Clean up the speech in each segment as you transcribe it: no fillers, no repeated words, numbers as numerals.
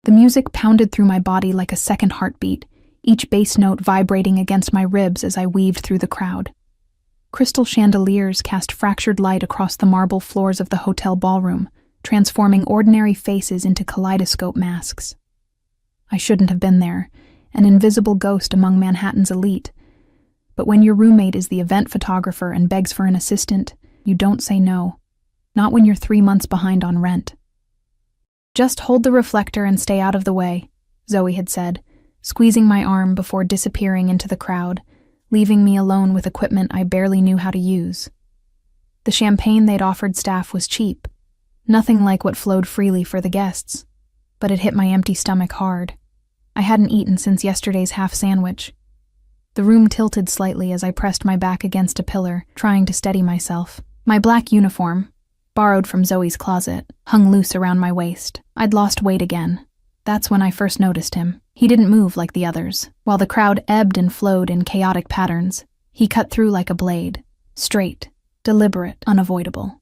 The music pounded through my body like a second heartbeat, each bass note vibrating against my ribs as I weaved through the crowd. Crystal chandeliers cast fractured light across the marble floors of the hotel ballroom, transforming ordinary faces into kaleidoscope masks. I shouldn't have been there, an invisible ghost among Manhattan's elite. But when your roommate is the event photographer and begs for an assistant, you don't say no. Not when you're 3 months behind on rent. "Just hold the reflector and stay out of the way," Zoe had said, squeezing my arm before disappearing into the crowd, leaving me alone with equipment I barely knew how to use. The champagne they'd offered staff was cheap, nothing like what flowed freely for the guests, but it hit my empty stomach hard. I hadn't eaten since yesterday's half sandwich. The room tilted slightly as I pressed my back against a pillar, trying to steady myself. My black uniform, borrowed from Zoe's closet, hung loose around my waist. I'd lost weight again. That's when I first noticed him. He didn't move like the others. While the crowd ebbed and flowed in chaotic patterns, he cut through like a blade. Straight, deliberate, unavoidable.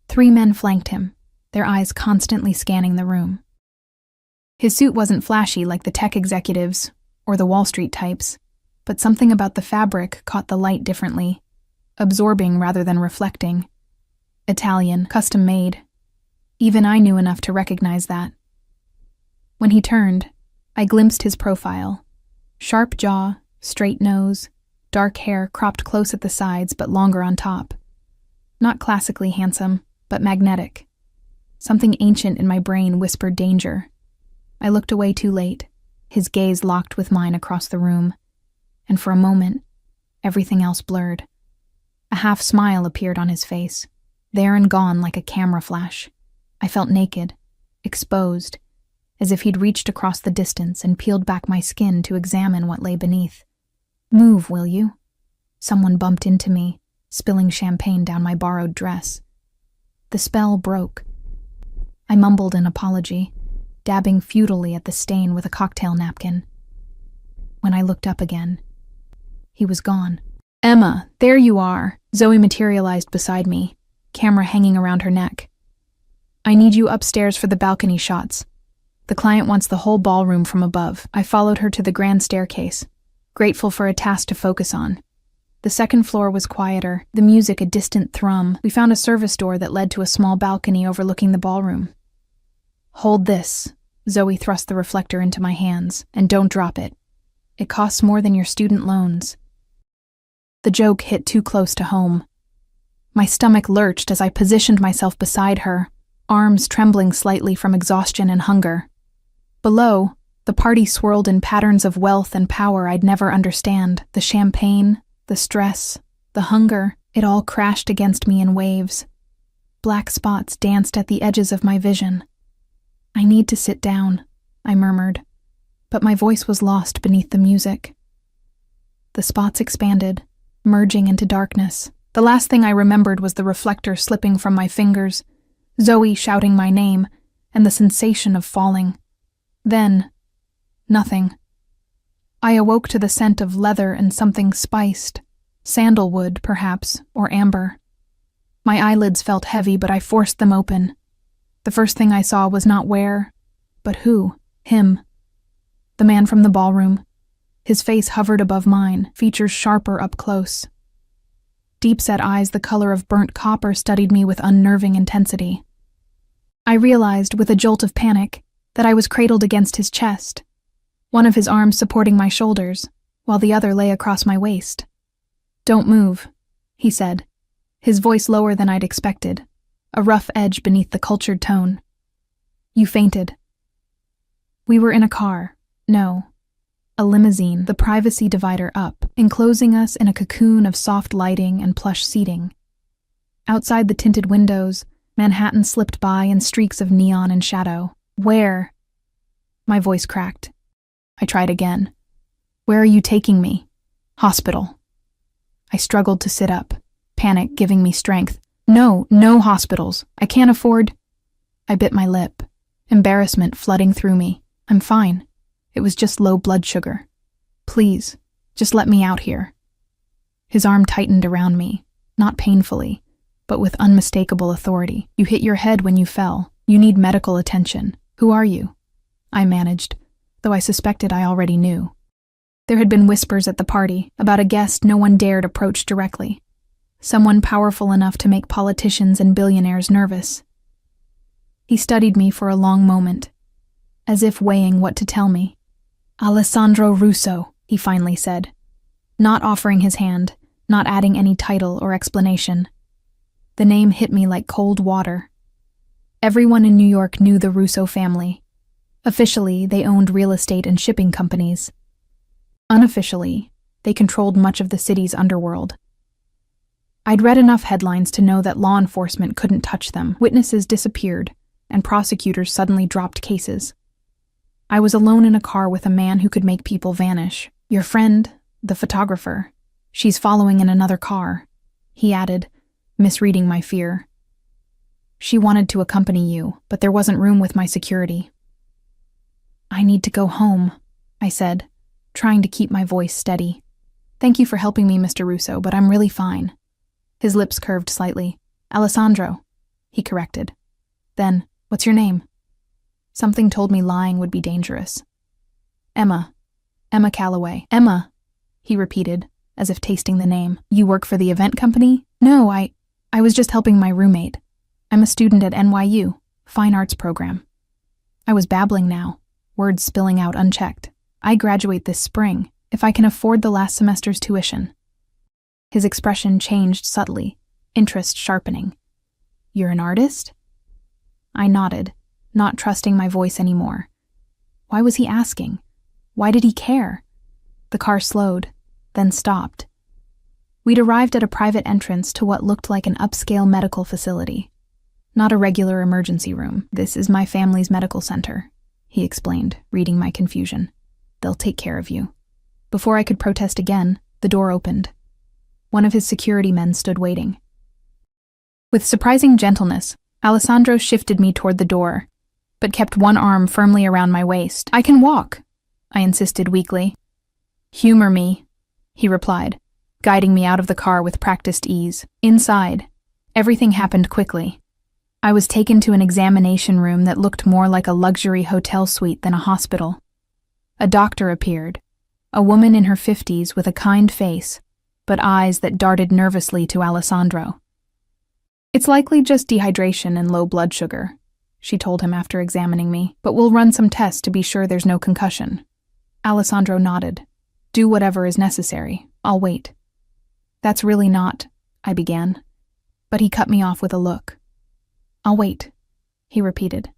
3 men flanked him, their eyes constantly scanning the room. His suit wasn't flashy like the tech executives or the Wall Street types, but something about the fabric caught the light differently, absorbing rather than reflecting. Italian, custom-made. Even I knew enough to recognize that. When he turned, I glimpsed his profile. Sharp jaw, straight nose, dark hair cropped close at the sides but longer on top. Not classically handsome, but magnetic. Something ancient in my brain whispered danger. I looked away too late, his gaze locked with mine across the room, and for a moment, everything else blurred. A half smile appeared on his face, there and gone like a camera flash. I felt naked, exposed, as if he'd reached across the distance and peeled back my skin to examine what lay beneath. "Move, will you?" Someone bumped into me, spilling champagne down my borrowed dress. The spell broke. I mumbled an apology, dabbing futilely at the stain with a cocktail napkin. When I looked up again, he was gone. "Emma, there you are!" Zoe materialized beside me, camera hanging around her neck. "I need you upstairs for the balcony shots. The client wants the whole ballroom from above." I followed her to the grand staircase, grateful for a task to focus on. The second floor was quieter, the music a distant thrum. We found a service door that led to a small balcony overlooking the ballroom. "Hold this." Zoe thrust the reflector into my hands. "And don't drop it. It costs more than your student loans." The joke hit too close to home. My stomach lurched as I positioned myself beside her, arms trembling slightly from exhaustion and hunger. Below, the party swirled in patterns of wealth and power I'd never understand. The champagne, the stress, the hunger, it all crashed against me in waves. Black spots danced at the edges of my vision. "I need to sit down," I murmured, but my voice was lost beneath the music. The spots expanded, merging into darkness. The last thing I remembered was the reflector slipping from my fingers, Zoe shouting my name, and the sensation of falling. Then, nothing. I awoke to the scent of leather and something spiced, sandalwood, perhaps, or amber. My eyelids felt heavy, but I forced them open. The first thing I saw was not where, but who. Him. The man from the ballroom. His face hovered above mine, features sharper up close. Deep-set eyes the color of burnt copper studied me with unnerving intensity. I realized, with a jolt of panic, that I was cradled against his chest, one of his arms supporting my shoulders, while the other lay across my waist. "Don't move," he said, his voice lower than I'd expected, a rough edge beneath the cultured tone. "You fainted." We were in a car. No. A limousine, the privacy divider up, enclosing us in a cocoon of soft lighting and plush seating. Outside the tinted windows, Manhattan slipped by in streaks of neon and shadow. "Where?" My voice cracked. I tried again. "Where are you taking me?" "Hospital." I struggled to sit up, panic giving me strength. "No, no hospitals. I can't afford—" I bit my lip, embarrassment flooding through me. "I'm fine. It was just low blood sugar. Please, just let me out here." His arm tightened around me, not painfully, but with unmistakable authority. "You hit your head when you fell. You need medical attention. Who are you?" I managed, though I suspected I already knew. There had been whispers at the party about a guest no one dared approach directly. Someone powerful enough to make politicians and billionaires nervous. He studied me for a long moment, as if weighing what to tell me. Alessandro Russo, he finally said, not offering his hand, not adding any title or explanation. The name hit me like cold water. Everyone in New York knew the Russo family. Officially, they owned real estate and shipping companies. Unofficially, they controlled much of the city's underworld. I'd read enough headlines to know that law enforcement couldn't touch them. Witnesses disappeared, and prosecutors suddenly dropped cases. I was alone in a car with a man who could make people vanish. Your friend, the photographer, she's following in another car, he added, misreading my fear. She wanted to accompany you, but there wasn't room with my security. I need to go home, I said, trying to keep my voice steady. Thank you for helping me, Mr. Russo, but I'm really fine. His lips curved slightly. Alessandro, he corrected. Then, what's your name? Something told me lying would be dangerous. Emma Calloway. Emma, he repeated, as if tasting the name. You work for the event company? No, I was just helping my roommate. I'm a student at NYU, Fine Arts program. I was babbling now, words spilling out unchecked. I graduate this spring, if I can afford the last semester's tuition. His expression changed subtly, interest sharpening. You're an artist? I nodded, not trusting my voice anymore. Why was he asking? Why did he care? The car slowed, then stopped. We'd arrived at a private entrance to what looked like an upscale medical facility. Not a regular emergency room. This is my family's medical center, he explained, reading my confusion. They'll take care of you. Before I could protest again, the door opened. One of his security men stood waiting. With surprising gentleness, Alessandro shifted me toward the door, but kept one arm firmly around my waist. I can walk, I insisted weakly. Humor me, he replied, guiding me out of the car with practiced ease. Inside, everything happened quickly. I was taken to an examination room that looked more like a luxury hotel suite than a hospital. A doctor appeared, a woman in her 50s with a kind face, but eyes that darted nervously to Alessandro. It's likely just dehydration and low blood sugar, she told him after examining me, but we'll run some tests to be sure there's no concussion. Alessandro nodded. Do whatever is necessary. I'll wait. That's really not, I began, but he cut me off with a look. I'll wait, he repeated,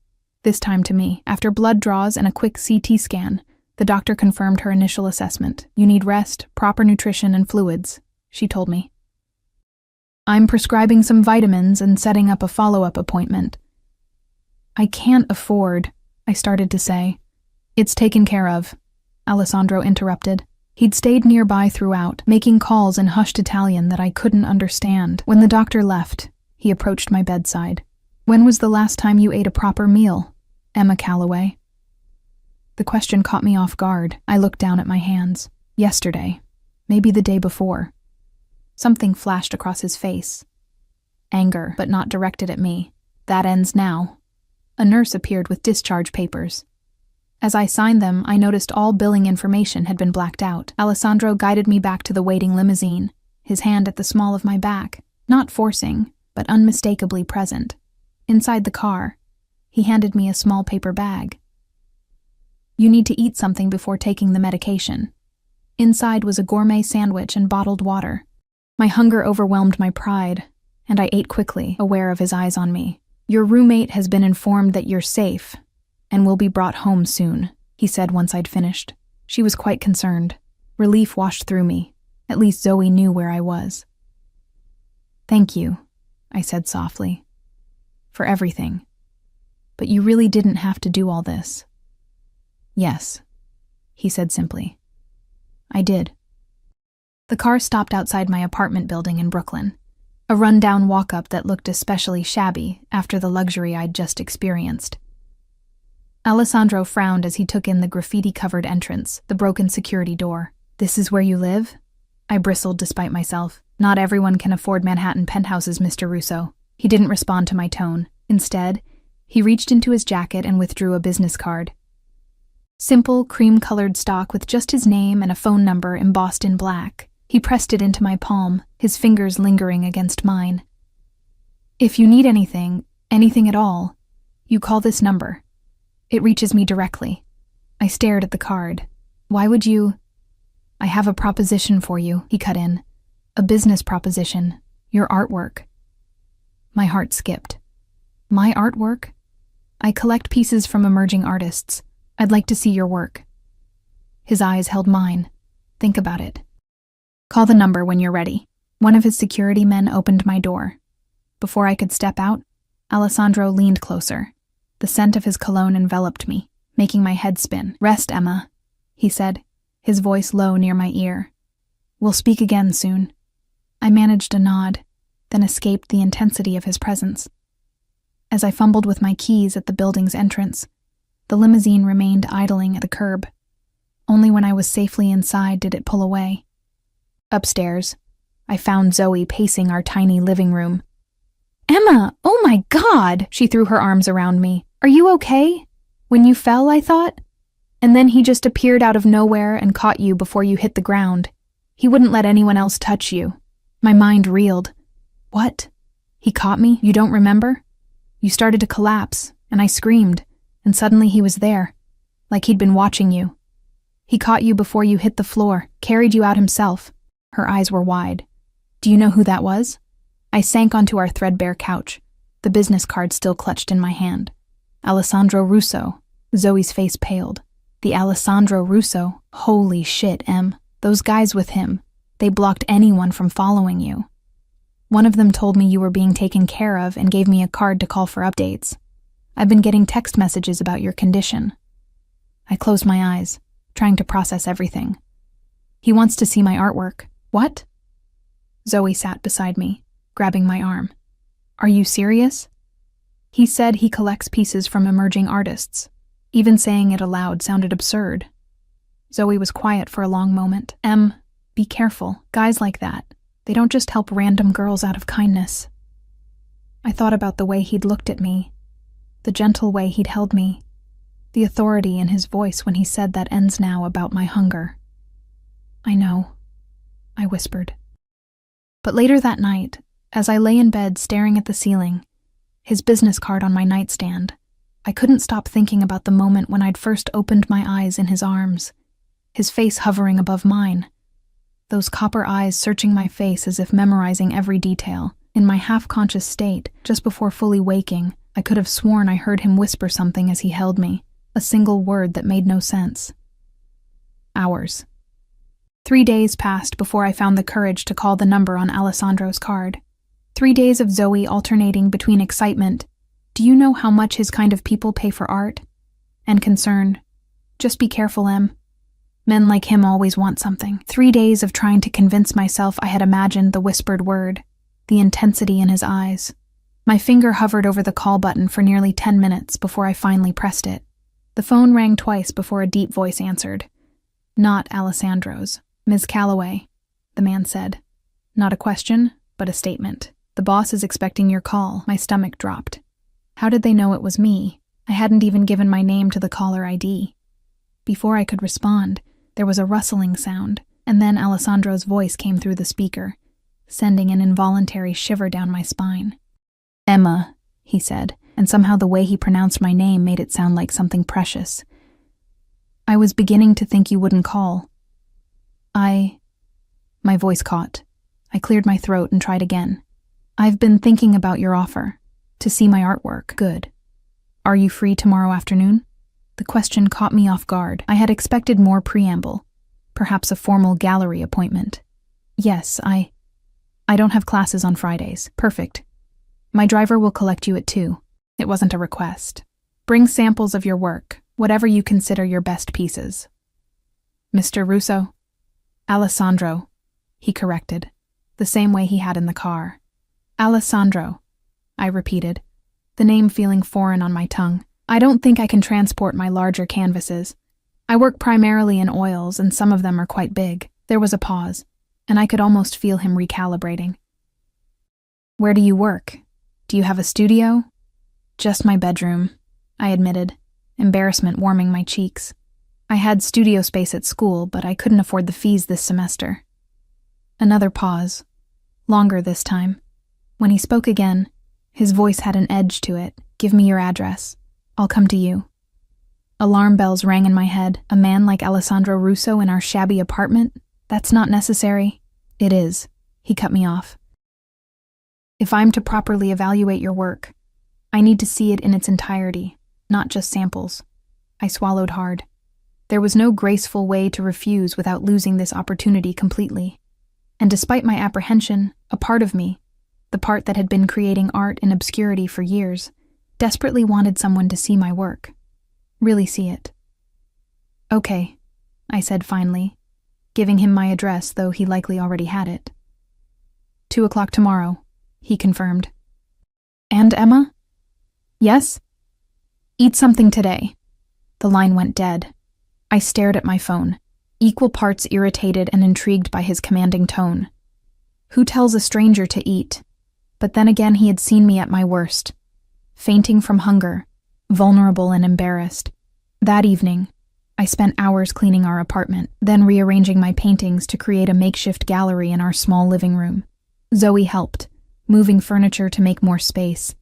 this time to me. After blood draws and a quick CT scan, the doctor confirmed her initial assessment. You need rest, proper nutrition, and fluids, she told me. I'm prescribing some vitamins and setting up a follow-up appointment. I can't afford, I started to say. It's taken care of, Alessandro interrupted. He'd stayed nearby throughout, making calls in hushed Italian that I couldn't understand. When the doctor left, he approached my bedside. When was the last time you ate a proper meal, Emma Calloway? The question caught me off guard. I looked down at my hands. Yesterday. Maybe the day before. Something flashed across his face. Anger, but not directed at me. That ends now. A nurse appeared with discharge papers. As I signed them, I noticed all billing information had been blacked out. Alessandro guided me back to the waiting limousine, his hand at the small of my back, not forcing, but unmistakably present. Inside the car, he handed me a small paper bag. You need to eat something before taking the medication. Inside was a gourmet sandwich and bottled water. My hunger overwhelmed my pride, and I ate quickly, aware of his eyes on me. Your roommate has been informed that you're safe, and will be brought home soon, he said once I'd finished. She was quite concerned. Relief washed through me. At least Zoe knew where I was. Thank you, I said softly, for everything. But you really didn't have to do all this. Yes, he said simply. I did. The car stopped outside my apartment building in Brooklyn, a run-down walk-up that looked especially shabby after the luxury I'd just experienced. Alessandro frowned as he took in the graffiti-covered entrance, the broken security door. This is where you live? I bristled despite myself. Not everyone can afford Manhattan penthouses, Mr. Russo. He didn't respond to my tone. Instead, he reached into his jacket and withdrew a business card. Simple, cream-colored stock with just his name and a phone number embossed in black. He pressed it into my palm, his fingers lingering against mine. If you need anything at all, you call this number. It reaches me directly. I stared at the card. Why would you? I have a proposition for you, he cut in. A business proposition. Your artwork. My heart skipped. My artwork? I collect pieces from emerging artists. I'd like to see your work. His eyes held mine. Think about it. Call the number when you're ready. One of his security men opened my door. Before I could step out, Alessandro leaned closer. The scent of his cologne enveloped me, making my head spin. Rest, Emma, he said, his voice low near my ear. We'll speak again soon. I managed a nod, then escaped the intensity of his presence. As I fumbled with my keys at the building's entrance, the limousine remained idling at the curb. Only when I was safely inside did it pull away. Upstairs, I found Zoe pacing our tiny living room. Emma, oh my God! She threw her arms around me. Are you okay? When you fell, I thought? And then he just appeared out of nowhere and caught you before you hit the ground. He wouldn't let anyone else touch you. My mind reeled. What? He caught me? You don't remember? You started to collapse, and I screamed, and suddenly he was there, like he'd been watching you. He caught you before you hit the floor, carried you out himself. Her eyes were wide. Do you know who that was? I sank onto our threadbare couch, the business card still clutched in my hand. Alessandro Russo. Zoe's face paled. The Alessandro Russo. Holy shit, Em. Those guys with him. They blocked anyone from following you. One of them told me you were being taken care of and gave me a card to call for updates. I've been getting text messages about your condition. I closed my eyes, trying to process everything. He wants to see my artwork. What? Zoe sat beside me, grabbing my arm. Are you serious? He said he collects pieces from emerging artists. Even saying it aloud sounded absurd. Zoe was quiet for a long moment. Em, be careful. Guys like that, they don't just help random girls out of kindness. I thought about the way he'd looked at me, the gentle way he'd held me, the authority in his voice when he said that ends now about my hunger. I know, I whispered. But later that night, as I lay in bed staring at the ceiling, his business card on my nightstand, I couldn't stop thinking about the moment when I'd first opened my eyes in his arms, his face hovering above mine, those copper eyes searching my face as if memorizing every detail. In my half-conscious state, just before fully waking, I could have sworn I heard him whisper something as he held me, a single word that made no sense. Hours. 3 days passed before I found the courage to call the number on Alessandro's card. 3 days of Zoe alternating between excitement, do you know how much his kind of people pay for art? And concern, just be careful, Em. Men like him always want something. 3 days of trying to convince myself I had imagined the whispered word, the intensity in his eyes. My finger hovered over the call button for nearly 10 minutes before I finally pressed it. The phone rang twice before a deep voice answered. Not Alessandro's. Ms. Calloway, the man said. Not a question, but a statement. The boss is expecting your call. My stomach dropped. How did they know it was me? I hadn't even given my name to the caller ID. Before I could respond, there was a rustling sound, and then Alessandro's voice came through the speaker, sending an involuntary shiver down my spine. Emma, he said, and somehow the way he pronounced my name made it sound like something precious. I was beginning to think you wouldn't call. My voice caught. I cleared my throat and tried again. I've been thinking about your offer. To see my artwork. Good. Are you free tomorrow afternoon? The question caught me off guard. I had expected more preamble. Perhaps a formal gallery appointment. Yes, I don't have classes on Fridays. Perfect. My driver will collect you at 2. It wasn't a request. Bring samples of your work, whatever you consider your best pieces. Mr. Russo? Alessandro, he corrected, the same way he had in the car. Alessandro, I repeated, the name feeling foreign on my tongue. I don't think I can transport my larger canvases. I work primarily in oils, and some of them are quite big. There was a pause, and I could almost feel him recalibrating. Where do you work? Do you have a studio? Just my bedroom, I admitted, embarrassment warming my cheeks. I had studio space at school, but I couldn't afford the fees this semester. Another pause. Longer this time. When he spoke again, his voice had an edge to it. Give me your address. I'll come to you. Alarm bells rang in my head. A man like Alessandro Russo in our shabby apartment? That's not necessary. It is. He cut me off. If I'm to properly evaluate your work, I need to see it in its entirety, not just samples. I swallowed hard. There was no graceful way to refuse without losing this opportunity completely. And despite my apprehension, a part of me, the part that had been creating art in obscurity for years, desperately wanted someone to see my work. Really see it. Okay, I said finally, giving him my address, though he likely already had it. 2 o'clock tomorrow, he confirmed. And Emma? Yes? Eat something today. The line went dead. I stared at my phone, equal parts irritated and intrigued by his commanding tone. Who tells a stranger to eat? But then again, he had seen me at my worst, fainting from hunger, vulnerable and embarrassed. That evening, I spent hours cleaning our apartment, then rearranging my paintings to create a makeshift gallery in our small living room. Zoe helped, moving furniture to make more space,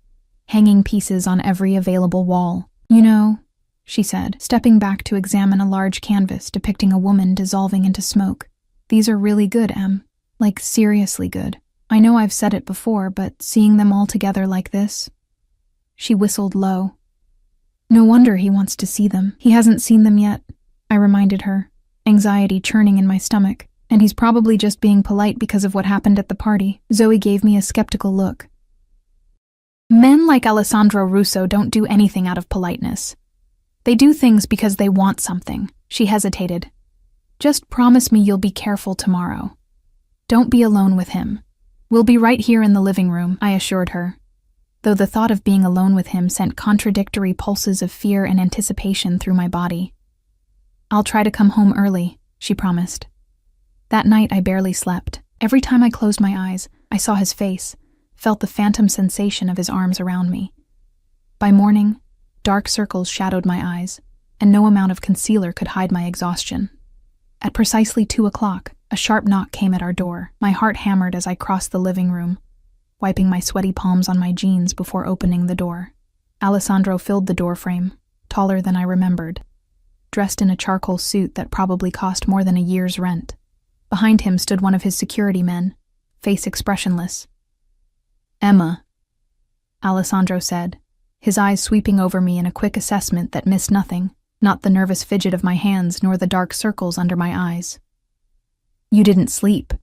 hanging pieces on every available wall. You know, she said, stepping back to examine a large canvas depicting a woman dissolving into smoke. These are really good, Em. Like, seriously good. I know I've said it before, but seeing them all together like this... She whistled low. No wonder he wants to see them. He hasn't seen them yet, I reminded her, anxiety churning in my stomach. And he's probably just being polite because of what happened at the party. Zoe gave me a skeptical look. Men like Alessandro Russo don't do anything out of politeness. They do things because they want something. She hesitated. Just promise me you'll be careful tomorrow. Don't be alone with him. We'll be right here in the living room, I assured her, though the thought of being alone with him sent contradictory pulses of fear and anticipation through my body. I'll try to come home early, she promised. That night I barely slept. Every time I closed my eyes, I saw his face, felt the phantom sensation of his arms around me. By morning, dark circles shadowed my eyes, and no amount of concealer could hide my exhaustion. At precisely 2 o'clock, a sharp knock came at our door. My heart hammered as I crossed the living room, wiping my sweaty palms on my jeans before opening the door. Alessandro filled the doorframe, taller than I remembered, dressed in a charcoal suit that probably cost more than a year's rent. Behind him stood one of his security men, face expressionless. Emma, Alessandro said, his eyes sweeping over me in a quick assessment that missed nothing, not the nervous fidget of my hands nor the dark circles under my eyes. You didn't sleep.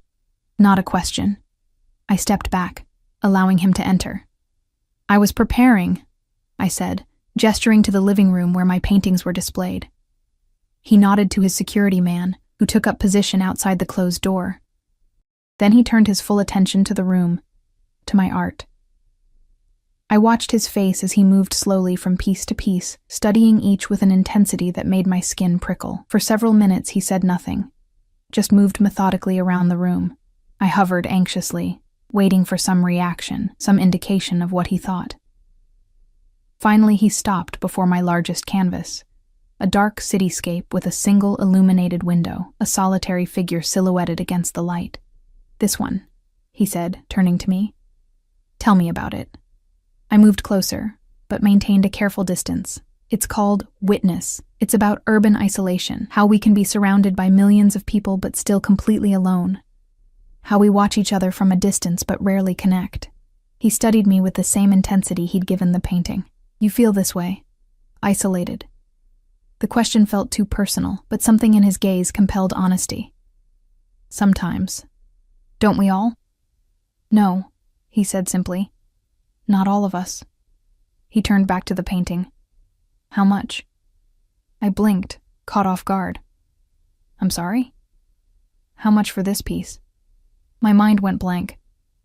Not a question. I stepped back, allowing him to enter. I was preparing, I said, gesturing to the living room where my paintings were displayed. He nodded to his security man, who took up position outside the closed door. Then he turned his full attention to the room, to my art. I watched his face as he moved slowly from piece to piece, studying each with an intensity that made my skin prickle. For several minutes he said nothing, just moved methodically around the room. I hovered anxiously, waiting for some reaction, some indication of what he thought. Finally he stopped before my largest canvas, a dark cityscape with a single illuminated window, a solitary figure silhouetted against the light. This one, he said, turning to me. Tell me about it. I moved closer, but maintained a careful distance. It's called Witness. It's about urban isolation, how we can be surrounded by millions of people but still completely alone. How we watch each other from a distance but rarely connect. He studied me with the same intensity he'd given the painting. You feel this way? Isolated. The question felt too personal, but something in his gaze compelled honesty. Sometimes. Don't we all? No, he said simply. Not all of us. He turned back to the painting. How much? I blinked, caught off guard. I'm sorry? How much for this piece? My mind went blank.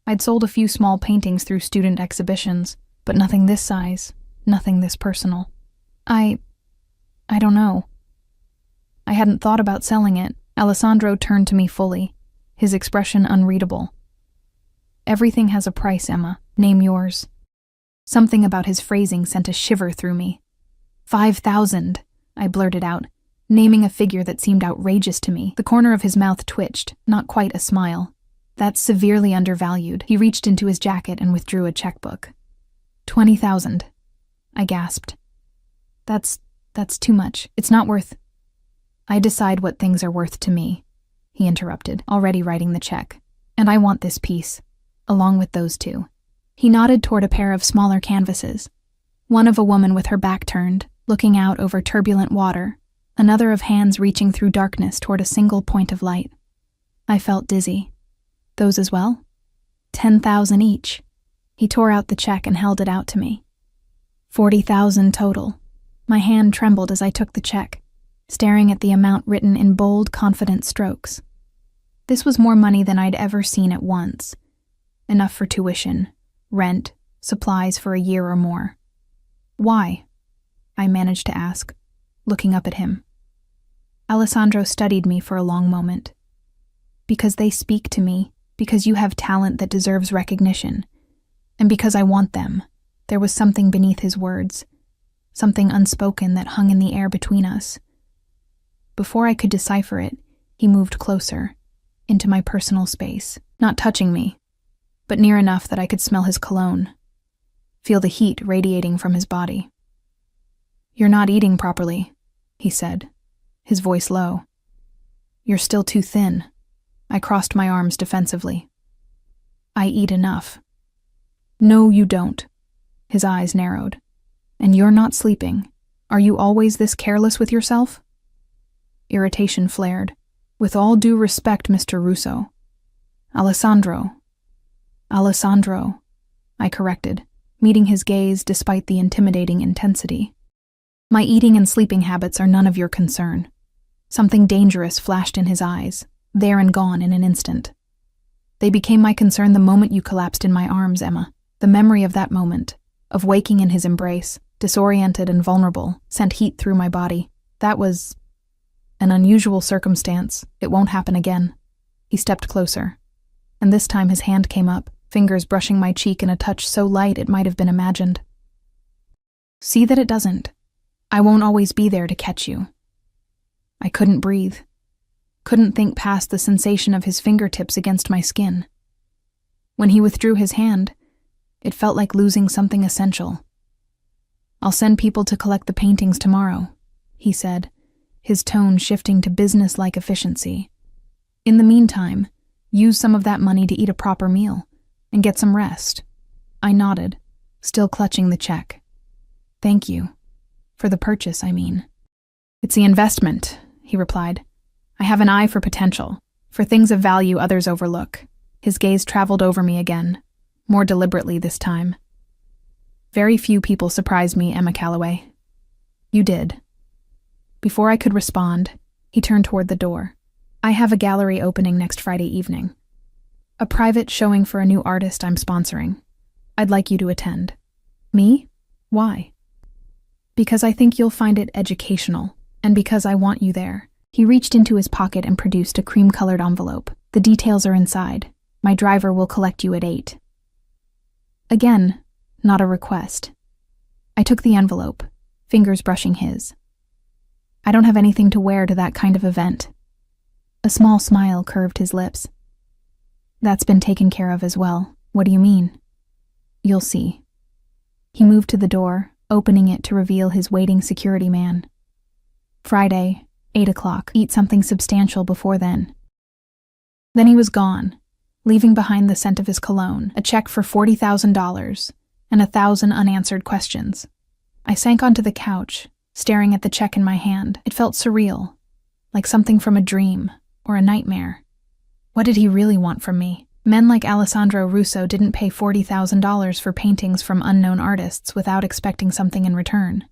I'd sold a few small paintings through student exhibitions, but nothing this size, nothing this personal. I don't know. I hadn't thought about selling it. Alessandro turned to me fully, his expression unreadable. Everything has a price, Emma. Name yours. Something about his phrasing sent a shiver through me. 5,000, I blurted out, naming a figure that seemed outrageous to me. The corner of his mouth twitched, not quite a smile. That's severely undervalued. He reached into his jacket and withdrew a checkbook. 20,000. I gasped. That's too much. It's not worth. I decide what things are worth to me, he interrupted, already writing the check. And I want this piece, along with those two. He nodded toward a pair of smaller canvases. One of a woman with her back turned, looking out over turbulent water, another of hands reaching through darkness toward a single point of light. I felt dizzy. Those as well? 10,000 each. He tore out the check and held it out to me. 40,000 total. My hand trembled as I took the check, staring at the amount written in bold, confident strokes. This was more money than I'd ever seen at once. Enough for tuition, rent, supplies for a year or more. Why? I managed to ask, looking up at him. Alessandro studied me for a long moment. Because they speak to me, because you have talent that deserves recognition, and because I want them. There was something beneath his words, something unspoken that hung in the air between us. Before I could decipher it, he moved closer, into my personal space, not touching me, but near enough that I could smell his cologne, feel the heat radiating from his body. "You're not eating properly," he said, his voice low. "You're still too thin." I crossed my arms defensively. "I eat enough." "No, you don't." His eyes narrowed. "And you're not sleeping. Are you always this careless with yourself?" Irritation flared. "With all due respect, Mr. Russo." Alessandro, I corrected, meeting his gaze despite the intimidating intensity. "My eating and sleeping habits are none of your concern." Something dangerous flashed in his eyes, there and gone in an instant. "They became my concern the moment you collapsed in my arms, Emma. The memory of that moment, of waking in his embrace, disoriented and vulnerable, sent heat through my body. That was an unusual circumstance. It won't happen again." He stepped closer, and this time his hand came up, fingers brushing my cheek in a touch so light it might have been imagined. "See that it doesn't. I won't always be there to catch you." I couldn't breathe. Couldn't think past the sensation of his fingertips against my skin. When he withdrew his hand, it felt like losing something essential. "I'll send people to collect the paintings tomorrow," he said, his tone shifting to business-like efficiency. "In the meantime, use some of that money to eat a proper meal and get some rest." I nodded, still clutching the check. "Thank you. For the purchase, I mean." "It's the investment," he replied. "I have an eye for potential, for things of value others overlook." His gaze traveled over me again, more deliberately this time. "Very few people surprise me, Emma Calloway." "You did." Before I could respond, he turned toward the door. "I have a gallery opening next Friday evening. A private showing for a new artist I'm sponsoring. I'd like you to attend." "Me? Why?" "Because I think you'll find it educational, and because I want you there." He reached into his pocket and produced a cream-colored envelope. "The details are inside. My driver will collect you at 8. Again, not a request. I took the envelope, fingers brushing his. "I don't have anything to wear to that kind of event." A small smile curved his lips. "That's been taken care of as well." "What do you mean?" "You'll see." He moved to the door, opening it to reveal his waiting security man. "Friday, 8 o'clock. Eat something substantial before then." Then he was gone, leaving behind the scent of his cologne, a check for $40,000, and 1,000 unanswered questions. I sank onto the couch, staring at the check in my hand. It felt surreal, like something from a dream or a nightmare. What did he really want from me? Men like Alessandro Russo didn't pay $40,000 for paintings from unknown artists without expecting something in return.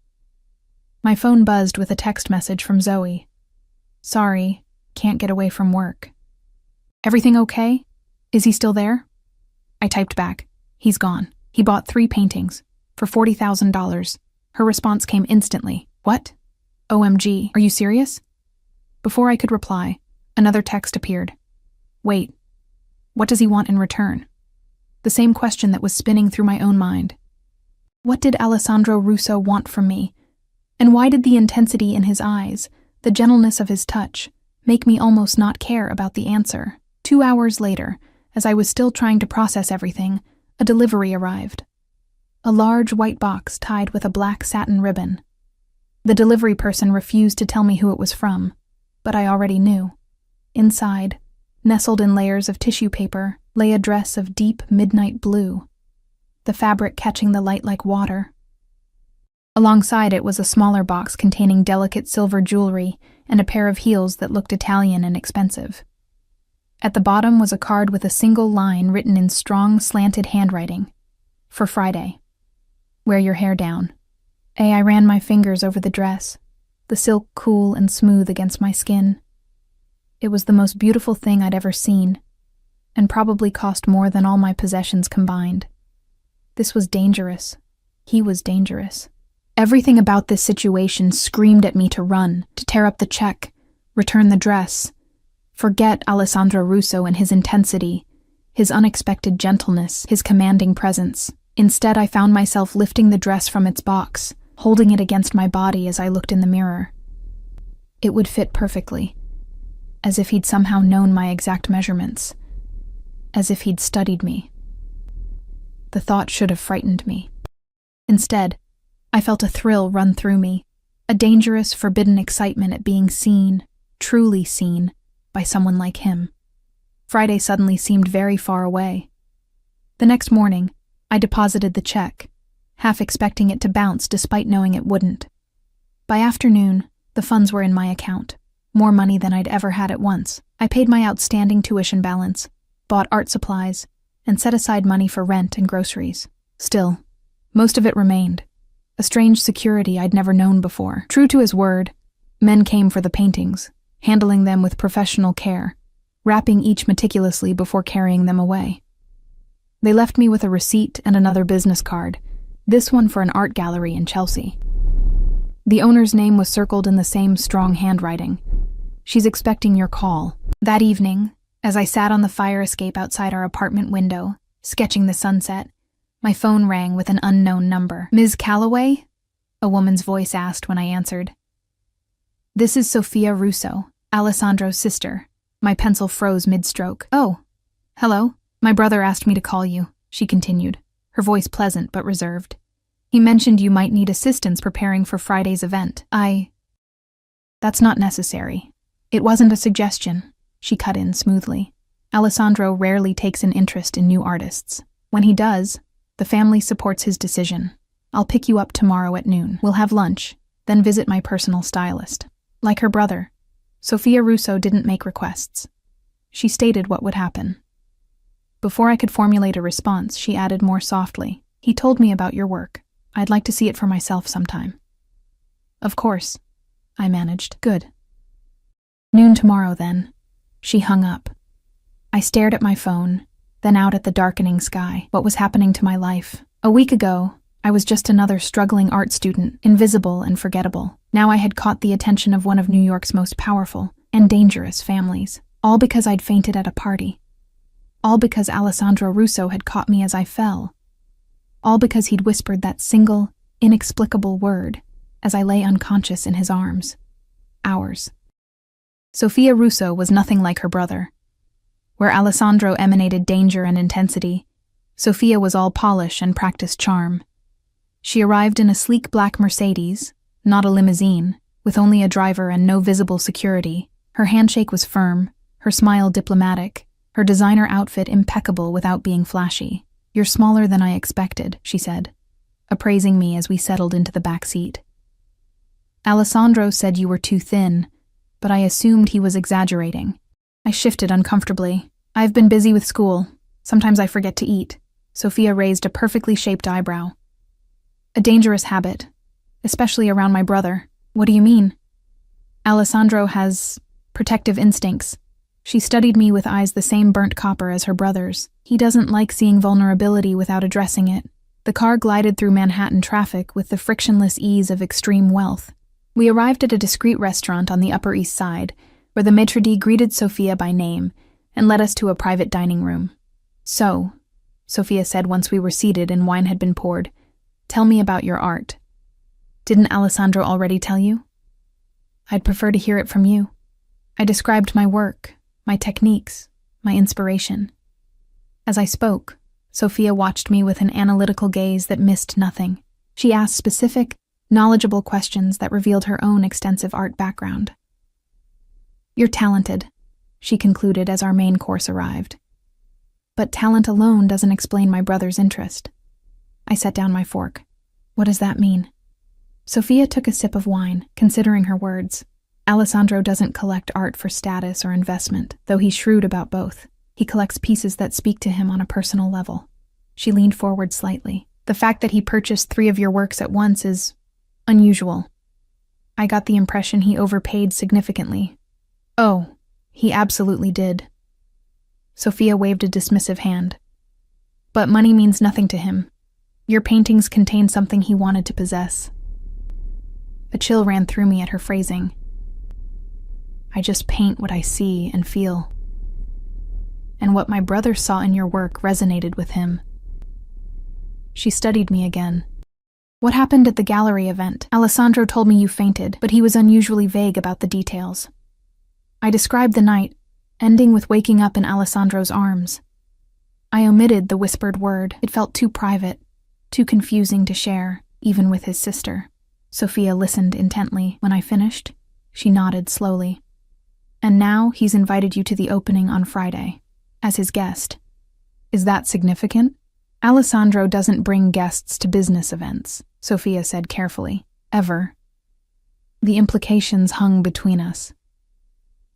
My phone buzzed with a text message from Zoe. "Sorry, can't get away from work." "Everything okay? Is he still there?" I typed back. "He's gone. He bought 3 paintings for $40,000. Her response came instantly. "What? OMG, are you serious?" Before I could reply, another text appeared. "Wait, what does he want in return?" The same question that was spinning through my own mind. What did Alessandro Russo want from me? And why did the intensity in his eyes, the gentleness of his touch, make me almost not care about the answer. 2 hours later, as I was still trying to process everything, a delivery arrived. A large white box tied with a black satin ribbon. The delivery person refused to tell me who it was from, but I already knew. Inside, nestled in layers of tissue paper, lay a dress of deep midnight blue, the fabric catching the light like water. Alongside it was a smaller box containing delicate silver jewelry and a pair of heels that looked Italian and expensive. At the bottom was a card with a single line written in strong, slanted handwriting. For Friday. Wear your hair down. I ran my fingers over the dress, the silk cool and smooth against my skin. It was the most beautiful thing I'd ever seen, and probably cost more than all my possessions combined. This was dangerous. He was dangerous. Everything about this situation screamed at me to run, to tear up the check, return the dress, forget Alessandro Russo and his intensity, his unexpected gentleness, his commanding presence. Instead, I found myself lifting the dress from its box, holding it against my body as I looked in the mirror. It would fit perfectly, as if he'd somehow known my exact measurements, as if he'd studied me. The thought should have frightened me. Instead, I felt a thrill run through me, a dangerous, forbidden excitement at being seen, truly seen, by someone like him. Friday suddenly seemed very far away. The next morning, I deposited the check, half expecting it to bounce despite knowing it wouldn't. By afternoon, the funds were in my account, more money than I'd ever had at once. I paid my outstanding tuition balance, bought art supplies, and set aside money for rent and groceries. Still, most of it remained, a strange security I'd never known before. True to his word, men came for the paintings, handling them with professional care, wrapping each meticulously before carrying them away. They left me with a receipt and another business card, this one for an art gallery in Chelsea. The owner's name was circled in the same strong handwriting. She's expecting your call. That evening, as I sat on the fire escape outside our apartment window, sketching the sunset, my phone rang with an unknown number. "Ms. Calloway?" a woman's voice asked when I answered. "This is Sophia Russo, Alessandro's sister." My pencil froze mid-stroke. "Oh, hello. My brother asked me to call you," she continued, her voice pleasant but reserved. "He mentioned you might need assistance preparing for Friday's event. That's not necessary. It wasn't a suggestion," she cut in smoothly. "Alessandro rarely takes an interest in new artists. When he does, the family supports his decision. I'll pick you up tomorrow at noon. We'll have lunch, then visit my personal stylist." Like her brother, Sophia Russo didn't make requests. She stated what would happen. Before I could formulate a response, she added more softly, "He told me about your work. I'd like to see it for myself sometime." "Of course," I managed. "Good. Noon tomorrow, then." She hung up. I stared at my phone, then out at the darkening sky. What was happening to my life? A week ago, I was just another struggling art student, invisible and forgettable. Now I had caught the attention of one of New York's most powerful and dangerous families, all because I'd fainted at a party. All because Alessandro Russo had caught me as I fell. All because he'd whispered that single, inexplicable word as I lay unconscious in his arms. Ours. Sophia Russo was nothing like her brother. Where Alessandro emanated danger and intensity, Sophia was all polish and practiced charm. She arrived in a sleek black Mercedes, not a limousine, with only a driver and no visible security. Her handshake was firm, her smile diplomatic, her designer outfit impeccable without being flashy. "You're smaller than I expected," she said, appraising me as we settled into the back seat. "Alessandro said you were too thin, but I assumed he was exaggerating." I shifted uncomfortably. "I've been busy with school. Sometimes I forget to eat." Sophia raised a perfectly shaped eyebrow. "A dangerous habit, especially around my brother." "What do you mean?" "Alessandro has protective instincts. She studied me with eyes the same burnt copper as her brother's. He doesn't like seeing vulnerability without addressing it." The car glided through Manhattan traffic with the frictionless ease of extreme wealth. We arrived at a discreet restaurant on the Upper East Side, where the maitre d' greeted Sophia by name and led us to a private dining room. "So," Sophia said once we were seated and wine had been poured, "tell me about your art." "Didn't Alessandro already tell you?" I'd prefer to hear it from you. I described my work, my techniques, my inspiration. As I spoke, Sophia watched me with an analytical gaze that missed nothing. She asked specific, knowledgeable questions that revealed her own extensive art background. "You're talented," she concluded as our main course arrived. "But talent alone doesn't explain my brother's interest." I set down my fork. "What does that mean?" Sophia took a sip of wine, considering her words. "Alessandro doesn't collect art for status or investment, though he's shrewd about both. He collects pieces that speak to him on a personal level." She leaned forward slightly. "The fact that he purchased 3 of your works at once is unusual. I got the impression he overpaid significantly." "Oh, he absolutely did." Sophia waved a dismissive hand. "But money means nothing to him. Your paintings contain something he wanted to possess." A chill ran through me at her phrasing. "I just paint what I see and feel. And what my brother saw in your work resonated with him." She studied me again. "What happened at the gallery event? Alessandro told me you fainted, but he was unusually vague about the details." I described the night, ending with waking up in Alessandro's arms. I omitted the whispered word. It felt too private, too confusing to share, even with his sister. Sophia listened intently. When I finished, she nodded slowly. "And now he's invited you to the opening on Friday, as his guest. Is that significant?" "Alessandro doesn't bring guests to business events," Sophia said carefully. "Ever." The implications hung between us.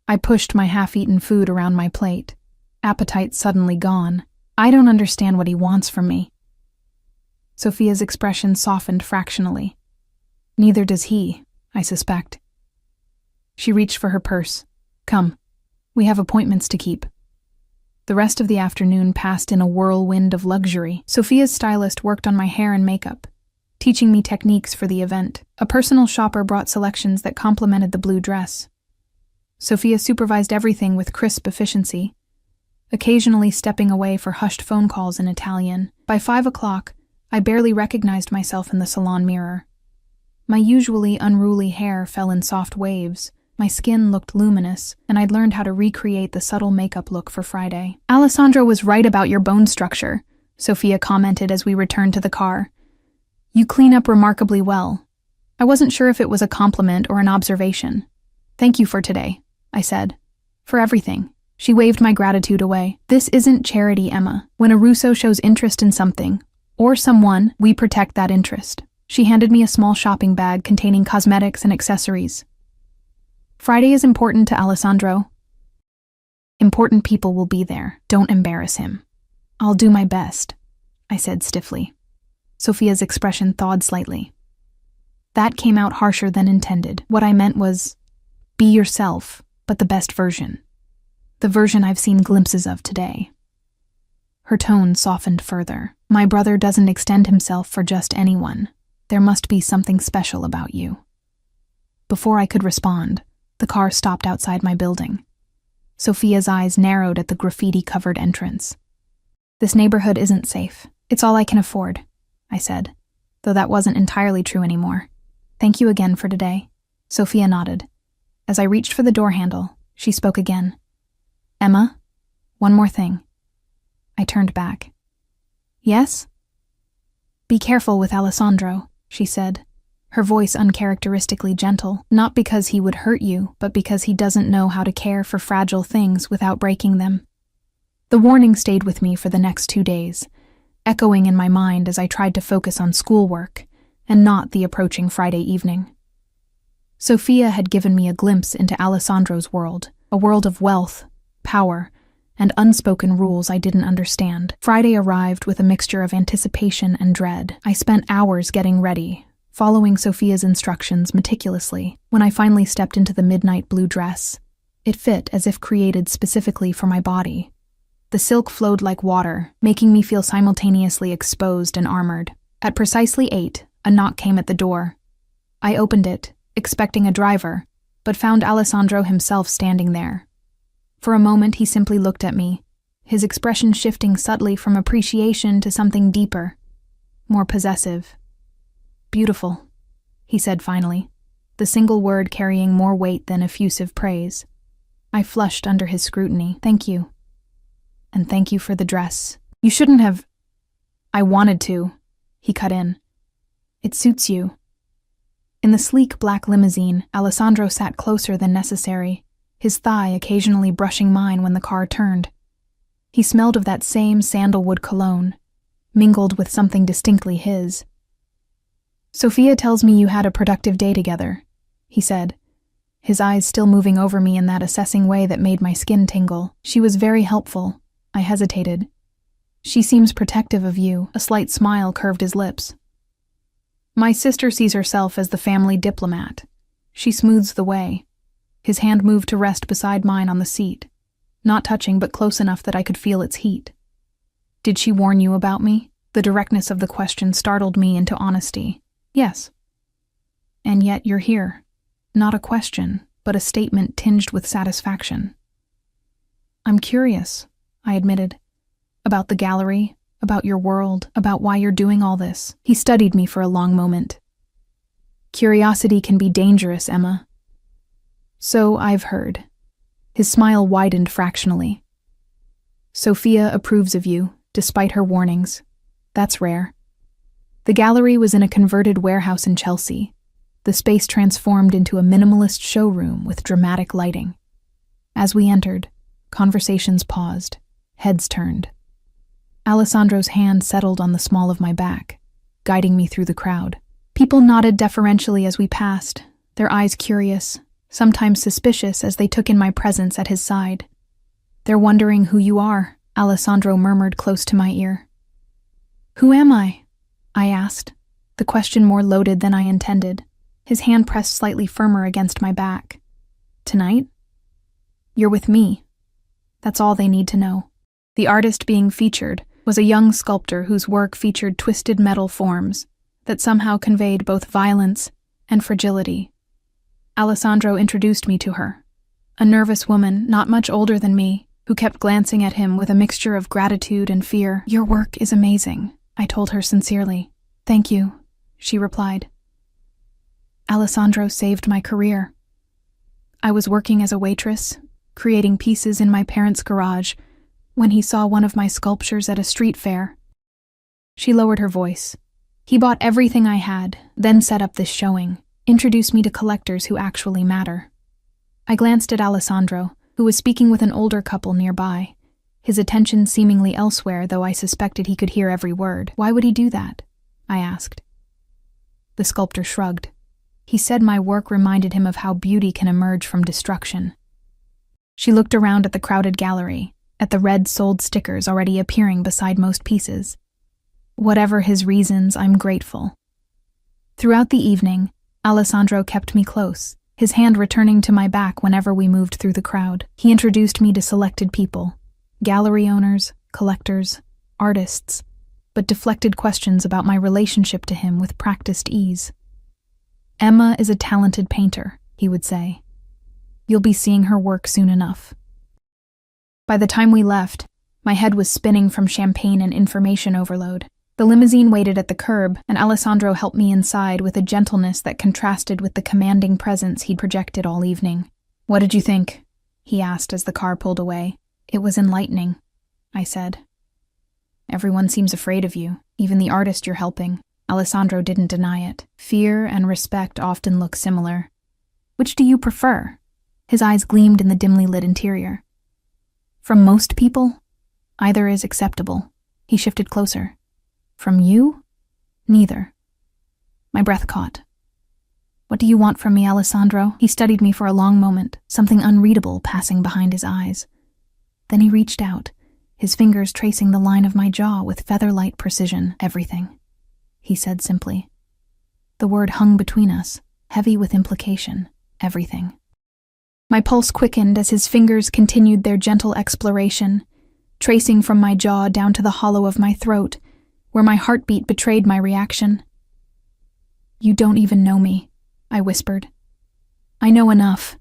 I pushed my half-eaten food around my plate, appetite suddenly gone. "I don't understand what he wants from me." Sophia's expression softened fractionally. "Neither does he, I suspect." She reached for her purse. "Come, we have appointments to keep." The rest of the afternoon passed in a whirlwind of luxury. Sophia's stylist worked on my hair and makeup, teaching me techniques for the event. A personal shopper brought selections that complemented the blue dress. Sophia supervised everything with crisp efficiency, occasionally stepping away for hushed phone calls in Italian. By 5 o'clock, I barely recognized myself in the salon mirror. My usually unruly hair fell in soft waves, my skin looked luminous, and I'd learned how to recreate the subtle makeup look for Friday. "Alessandro was right about your bone structure," Sophia commented as we returned to the car. "You clean up remarkably well." I wasn't sure if it was a compliment or an observation. "Thank you for today," I said. "For everything." She waved my gratitude away. "This isn't charity, Emma. When a Russo shows interest in something, or someone, we protect that interest." She handed me a small shopping bag containing cosmetics and accessories. "Friday is important to Alessandro. Important people will be there. Don't embarrass him." "I'll do my best," I said stiffly. Sophia's expression thawed slightly. "That came out harsher than intended. What I meant was, be yourself, but the best version. The version I've seen glimpses of today." Her tone softened further. "My brother doesn't extend himself for just anyone. There must be something special about you." Before I could respond, the car stopped outside my building. Sophia's eyes narrowed at the graffiti-covered entrance. "This neighborhood isn't safe. It's all I can afford," I said, though that wasn't entirely true anymore. "Thank you again for today." Sophia nodded. As I reached for the door handle, she spoke again. "Emma, one more thing." I turned back. "Yes?" "Be careful with Alessandro," she said, her voice uncharacteristically gentle, "not because he would hurt you, but because he doesn't know how to care for fragile things without breaking them." The warning stayed with me for the next 2 days, echoing in my mind as I tried to focus on schoolwork and not the approaching Friday evening. Sophia had given me a glimpse into Alessandro's world, a world of wealth, power, and unspoken rules I didn't understand. Friday arrived with a mixture of anticipation and dread. I spent hours getting ready, following Sophia's instructions meticulously. When I finally stepped into the midnight blue dress, it fit as if created specifically for my body. The silk flowed like water, making me feel simultaneously exposed and armored. At precisely 8, a knock came at the door. I opened it, expecting a driver, but found Alessandro himself standing there. For a moment, he simply looked at me, his expression shifting subtly from appreciation to something deeper, more possessive. "Beautiful," he said finally. the single word carrying more weight than effusive praise. I flushed under his scrutiny. Thank you. And thank you for the dress. You shouldn't have. I wanted to, he cut in. It suits you. In the sleek black limousine, Alessandro sat closer than necessary, his thigh occasionally brushing mine when the car turned. He smelled of that same sandalwood cologne, mingled with something distinctly his. Sophia tells me you had a productive day together, he said, his eyes still moving over me in that assessing way that made my skin tingle. She was very helpful. I hesitated. She seems protective of you. A slight smile curved his lips. My sister sees herself as the family diplomat. She smooths the way. His hand moved to rest beside mine on the seat, not touching but close enough that I could feel its heat. Did she warn you about me? The directness of the question startled me into honesty. Yes. And yet you're here. Not a question, but a statement tinged with satisfaction. I'm curious, I admitted. About the gallery, about your world, about why you're doing all this. He studied me for a long moment. Curiosity can be dangerous, Emma. So I've heard. His smile widened fractionally. Sophia approves of you, despite her warnings. That's rare. The gallery was in a converted warehouse in Chelsea, the space transformed into a minimalist showroom with dramatic lighting. As we entered, conversations paused, heads turned. Alessandro's hand settled on the small of my back, guiding me through the crowd. People nodded deferentially as we passed, their eyes curious, sometimes suspicious as they took in my presence at his side. They're wondering who you are, Alessandro murmured close to my ear. Who am I? I asked, the question more loaded than I intended. His hand pressed slightly firmer against my back. Tonight? You're with me. That's all they need to know. The artist being featured was a young sculptor whose work featured twisted metal forms that somehow conveyed both violence and fragility. Alessandro introduced me to her, a nervous woman not much older than me, who kept glancing at him with a mixture of gratitude and fear. Your work is amazing, I told her sincerely. Thank you, she replied. Alessandro saved my career. I was working as a waitress, creating pieces in my parents' garage, when he saw one of my sculptures at a street fair. She lowered her voice. He bought everything I had, then set up this showing, introduced me to collectors who actually matter. I glanced at Alessandro, who was speaking with an older couple nearby, his attention seemingly elsewhere, though I suspected he could hear every word. Why would he do that? I asked. The sculptor shrugged. He said my work reminded him of how beauty can emerge from destruction. She looked around at the crowded gallery, at the red sold stickers already appearing beside most pieces. Whatever his reasons, I'm grateful. Throughout the evening, Alessandro kept me close, his hand returning to my back whenever we moved through the crowd. He introduced me to selected people, gallery owners, collectors, artists, but deflected questions about my relationship to him with practiced ease. Emma is a talented painter, he would say. You'll be seeing her work soon enough. By the time we left, my head was spinning from champagne and information overload. The limousine waited at the curb, and Alessandro helped me inside with a gentleness that contrasted with the commanding presence he'd projected all evening. What did you think? He asked as the car pulled away. It was enlightening, I said. Everyone seems afraid of you, even the artist you're helping. Alessandro didn't deny it. Fear and respect often look similar. Which do you prefer? His eyes gleamed in the dimly lit interior. From most people, either is acceptable. He shifted closer. From you? Neither. My breath caught. What do you want from me, Alessandro? He studied me for a long moment, something unreadable passing behind his eyes. Then he reached out, his fingers tracing the line of my jaw with feather-light precision. Everything, he said simply. The word hung between us, heavy with implication. Everything. My pulse quickened as his fingers continued their gentle exploration, tracing from my jaw down to the hollow of my throat, where my heartbeat betrayed my reaction. You don't even know me, I whispered. I know enough.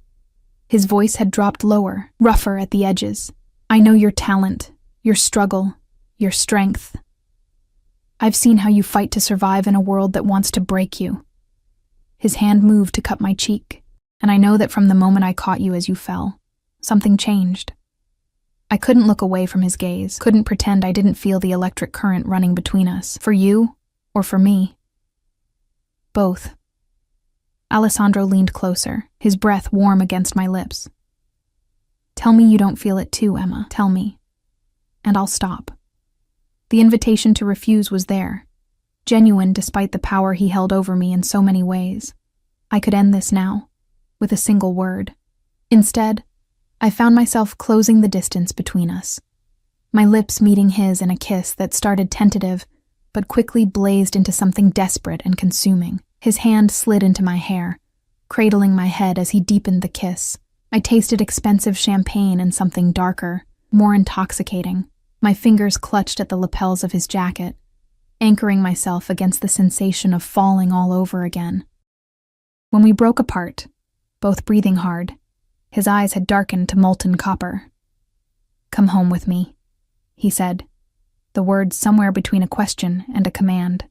His voice had dropped lower, rougher at the edges. I know your talent, your struggle, your strength. I've seen how you fight to survive in a world that wants to break you. His hand moved to cut my cheek, and I know that from the moment I caught you as you fell, something changed. I couldn't look away from his gaze, couldn't pretend I didn't feel the electric current running between us, for you or for me. Both. Alessandro leaned closer, his breath warm against my lips. Tell me you don't feel it too, Emma. Tell me. And I'll stop. The invitation to refuse was there, genuine despite the power he held over me in so many ways. I could end this now, with a single word. Instead, I found myself closing the distance between us, my lips meeting his in a kiss that started tentative, but quickly blazed into something desperate and consuming. His hand slid into my hair, cradling my head as he deepened the kiss. I tasted expensive champagne and something darker, more intoxicating. My fingers clutched at the lapels of his jacket, anchoring myself against the sensation of falling all over again. When we broke apart, both breathing hard, his eyes had darkened to molten copper. "Come home with me," he said, the words somewhere between a question and a command.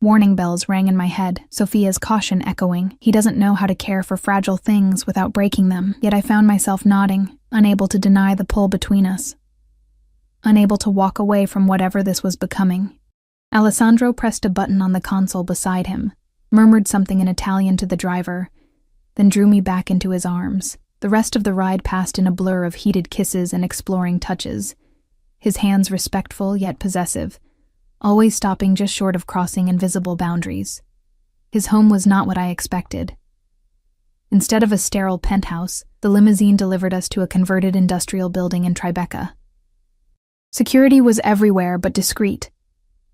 Warning bells rang in my head, Sophia's caution echoing. He doesn't know how to care for fragile things without breaking them, yet I found myself nodding, unable to deny the pull between us. Unable to walk away from whatever this was becoming. Alessandro pressed a button on the console beside him, murmured something in Italian to the driver, then drew me back into his arms. The rest of the ride passed in a blur of heated kisses and exploring touches, his hands respectful yet possessive, always stopping just short of crossing invisible boundaries. His home was not what I expected. Instead of a sterile penthouse, the limousine delivered us to a converted industrial building in Tribeca. Security was everywhere but discreet,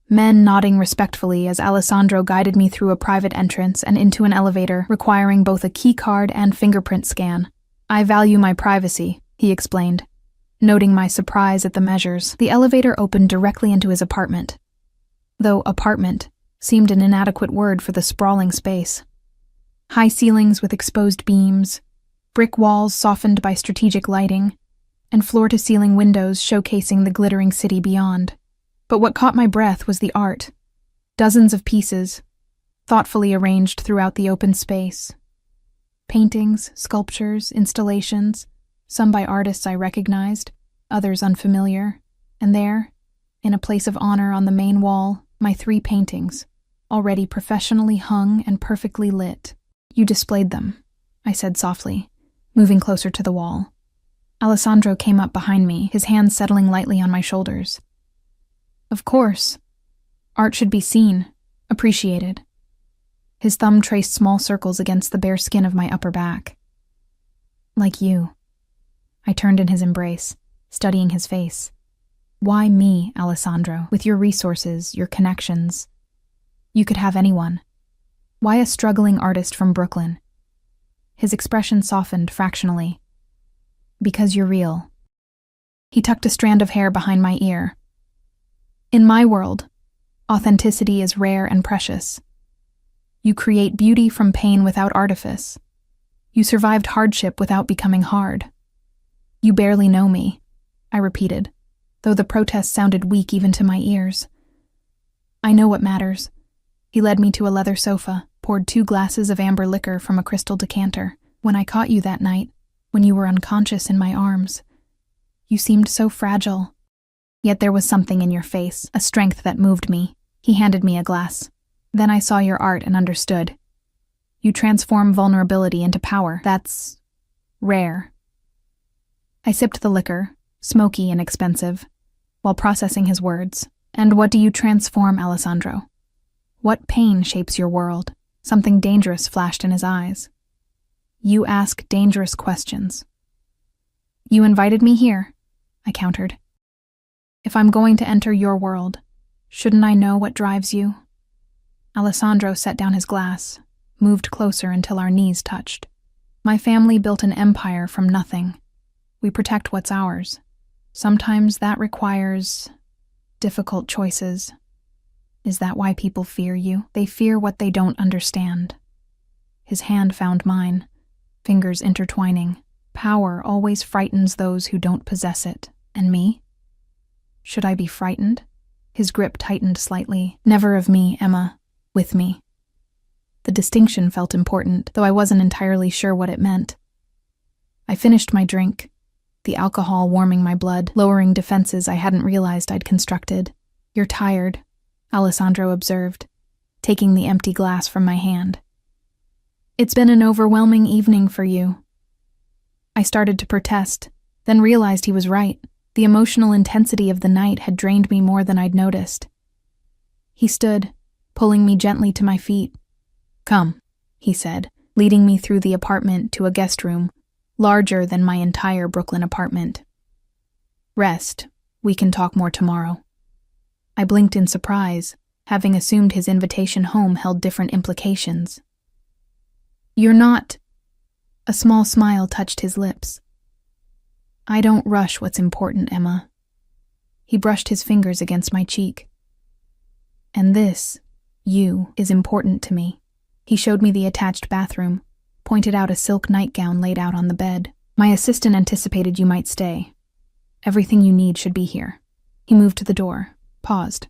men nodding respectfully as Alessandro guided me through a private entrance and into an elevator requiring both a key card and fingerprint scan. "I value my privacy," he explained, noting my surprise at the measures. The elevator opened directly into his apartment, though apartment seemed an inadequate word for the sprawling space. High ceilings with exposed beams, brick walls softened by strategic lighting, and floor-to-ceiling windows showcasing the glittering city beyond. But what caught my breath was the art. Dozens of pieces, thoughtfully arranged throughout the open space. Paintings, sculptures, installations, some by artists I recognized, others unfamiliar. And there, in a place of honor on the main wall, my 3 paintings, already professionally hung and perfectly lit. "You displayed them," I said softly, moving closer to the wall. Alessandro came up behind me, his hands settling lightly on my shoulders. "Of course. Art should be seen, appreciated." His thumb traced small circles against the bare skin of my upper back. "Like you." I turned in his embrace, studying his face. "Why me, Alessandro? With your resources, your connections. You could have anyone. Why a struggling artist from Brooklyn?" His expression softened fractionally. "Because you're real." He tucked a strand of hair behind my ear. "In my world, authenticity is rare and precious. You create beauty from pain without artifice. You survived hardship without becoming hard. You barely know me," I repeated, though the protest sounded weak even to my ears. "I know what matters." He led me to a leather sofa, poured 2 glasses of amber liquor from a crystal decanter. "When I caught you that night, when you were unconscious in my arms, you seemed so fragile. Yet there was something in your face, a strength that moved me." He handed me a glass. "Then I saw your art and understood. You transform vulnerability into power. That's rare." I sipped the liquor, smoky and expensive, while processing his words. "And what do you transform, Alessandro? What pain shapes your world?" Something dangerous flashed in his eyes. "You ask dangerous questions." "You invited me here," I countered. "If I'm going to enter your world, shouldn't I know what drives you?" Alessandro set down his glass, moved closer until our knees touched. "My family built an empire from nothing. We protect what's ours. Sometimes that requires difficult choices. Is that why people fear you? They fear what they don't understand." His hand found mine, fingers intertwining. "Power always frightens those who don't possess it. And me? Should I be frightened?" His grip tightened slightly. "Never of me, Emma. With me." The distinction felt important, though I wasn't entirely sure what it meant. I finished my drink, the alcohol warming my blood, lowering defenses I hadn't realized I'd constructed. "You're tired," Alessandro observed, taking the empty glass from my hand. "It's been an overwhelming evening for you." I started to protest, then realized he was right. The emotional intensity of the night had drained me more than I'd noticed. He stood, pulling me gently to my feet. "Come," he said, leading me through the apartment to a guest room, larger than my entire Brooklyn apartment. "Rest. We can talk more tomorrow." I blinked in surprise, having assumed his invitation home held different implications. "You're not—" A small smile touched his lips. "I don't rush what's important, Emma." He brushed his fingers against my cheek. "And this, you, is important to me." He showed me the attached bathroom, pointed out a silk nightgown laid out on the bed. "My assistant anticipated you might stay. Everything you need should be here." He moved to the door, paused.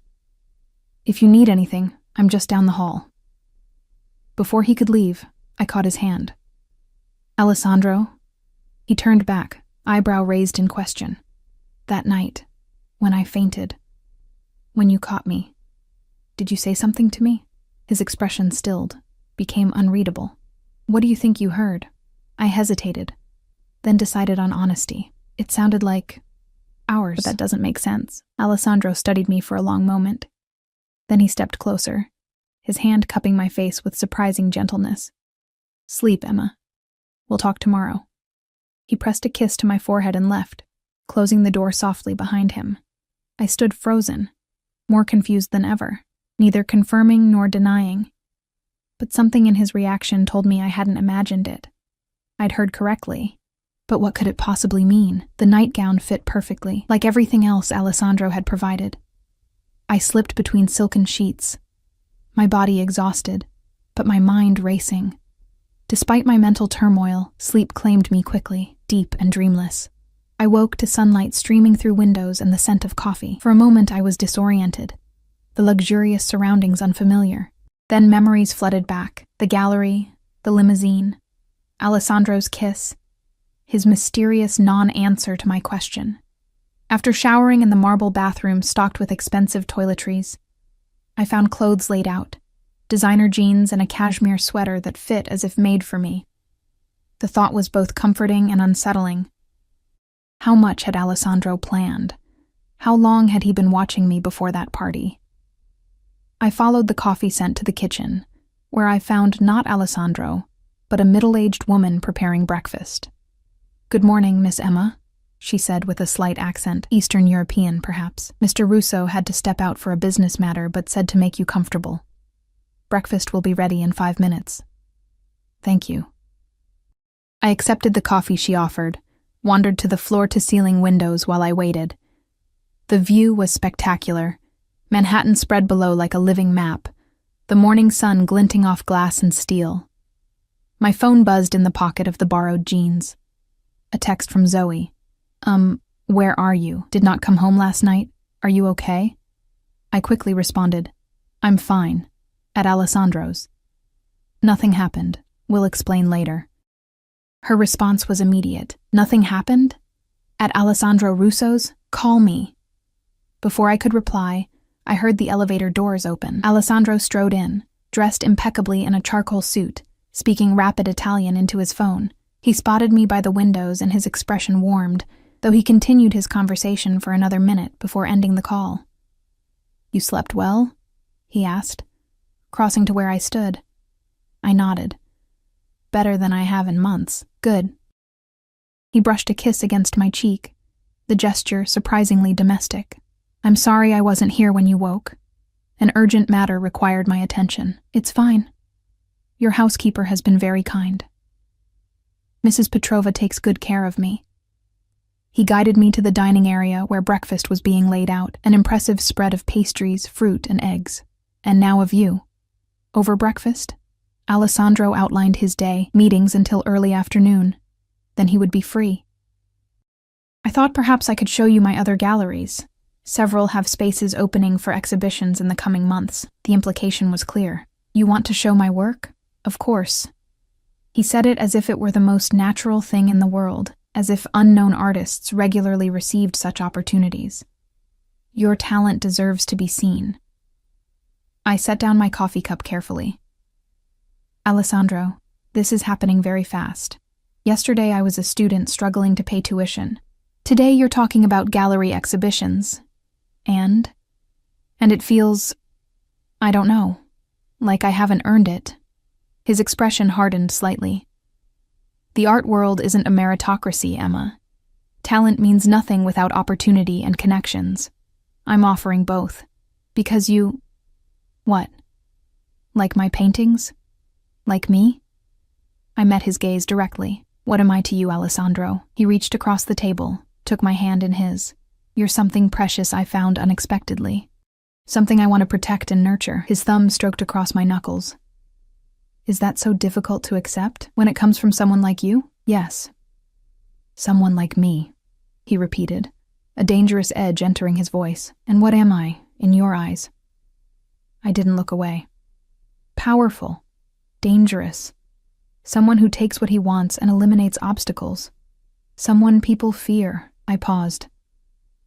"If you need anything, I'm just down the hall." Before he could leave, I caught his hand. "Alessandro?" He turned back, eyebrow raised in question. "That night, when I fainted, when you caught me, did you say something to me?" His expression stilled, became unreadable. "What do you think you heard?" I hesitated, then decided on honesty. It sounded like ours, but that doesn't make sense. Alessandro studied me for a long moment. Then he stepped closer, his hand cupping my face with surprising gentleness. "Sleep, Emma. We'll talk tomorrow." He pressed a kiss to my forehead and left, closing the door softly behind him. I stood frozen, more confused than ever, neither confirming nor denying. But something in his reaction told me I hadn't imagined it. I'd heard correctly. But what could it possibly mean? The nightgown fit perfectly, like everything else Alessandro had provided. I slipped between silken sheets, my body exhausted, but my mind racing. Despite my mental turmoil, sleep claimed me quickly, deep and dreamless. I woke to sunlight streaming through windows and the scent of coffee. For a moment I was disoriented, the luxurious surroundings unfamiliar. Then memories flooded back, the gallery, the limousine, Alessandro's kiss, his mysterious non-answer to my question. After showering in the marble bathroom stocked with expensive toiletries, I found clothes laid out, designer jeans and a cashmere sweater that fit as if made for me. The thought was both comforting and unsettling. How much had Alessandro planned? How long had he been watching me before that party? I followed the coffee scent to the kitchen, where I found not Alessandro, but a middle-aged woman preparing breakfast. "Good morning, Miss Emma," she said with a slight accent, Eastern European perhaps. "Mr. Russo had to step out for a business matter but said to make you comfortable. Breakfast will be ready in 5 minutes." "Thank you." I accepted the coffee she offered, wandered to the floor-to-ceiling windows while I waited. The view was spectacular. Manhattan spread below like a living map, the morning sun glinting off glass and steel. My phone buzzed in the pocket of the borrowed jeans. A text from Zoe. Where are you? Did not come home last night? Are you okay?" I quickly responded, "I'm fine. At Alessandro's." "Nothing happened. We'll explain later." Her response was immediate. "Nothing happened? At Alessandro Russo's? Call me." Before I could reply, I heard the elevator doors open. Alessandro strode in, dressed impeccably in a charcoal suit, speaking rapid Italian into his phone. He spotted me by the windows and his expression warmed, though he continued his conversation for another minute before ending the call. "You slept well?" he asked, crossing to where I stood. I nodded. "Better than I have in months. Good." He brushed a kiss against my cheek, the gesture surprisingly domestic. "I'm sorry I wasn't here when you woke. An urgent matter required my attention." "It's fine. Your housekeeper has been very kind. Mrs. Petrova takes good care of me." He guided me to the dining area where breakfast was being laid out, an impressive spread of pastries, fruit, and eggs. "And now a view." Over breakfast, Alessandro outlined his day, meetings until early afternoon. Then he would be free. "I thought perhaps I could show you my other galleries. Several have spaces opening for exhibitions in the coming months." The implication was clear. "You want to show my work?" Of course. He said it as if it were the most natural thing in the world, as if unknown artists regularly received such opportunities. Your talent deserves to be seen. I set down my coffee cup carefully. Alessandro, this is happening very fast. Yesterday I was a student struggling to pay tuition. Today you're talking about gallery exhibitions. And it feels, I don't know, like I haven't earned it. His expression hardened slightly. The art world isn't a meritocracy, Emma. Talent means nothing without opportunity and connections. I'm offering both. Because you... What? Like my paintings? Like me? I met his gaze directly. What am I to you, Alessandro? He reached across the table, took my hand in his. You're something precious I found unexpectedly. Something I want to protect and nurture. His thumb stroked across my knuckles. Is that so difficult to accept when it comes from someone like you? Yes. Someone like me, he repeated, a dangerous edge entering his voice. And what am I, in your eyes? I didn't look away. Powerful. Dangerous. Someone who takes what he wants and eliminates obstacles. Someone people fear. I paused.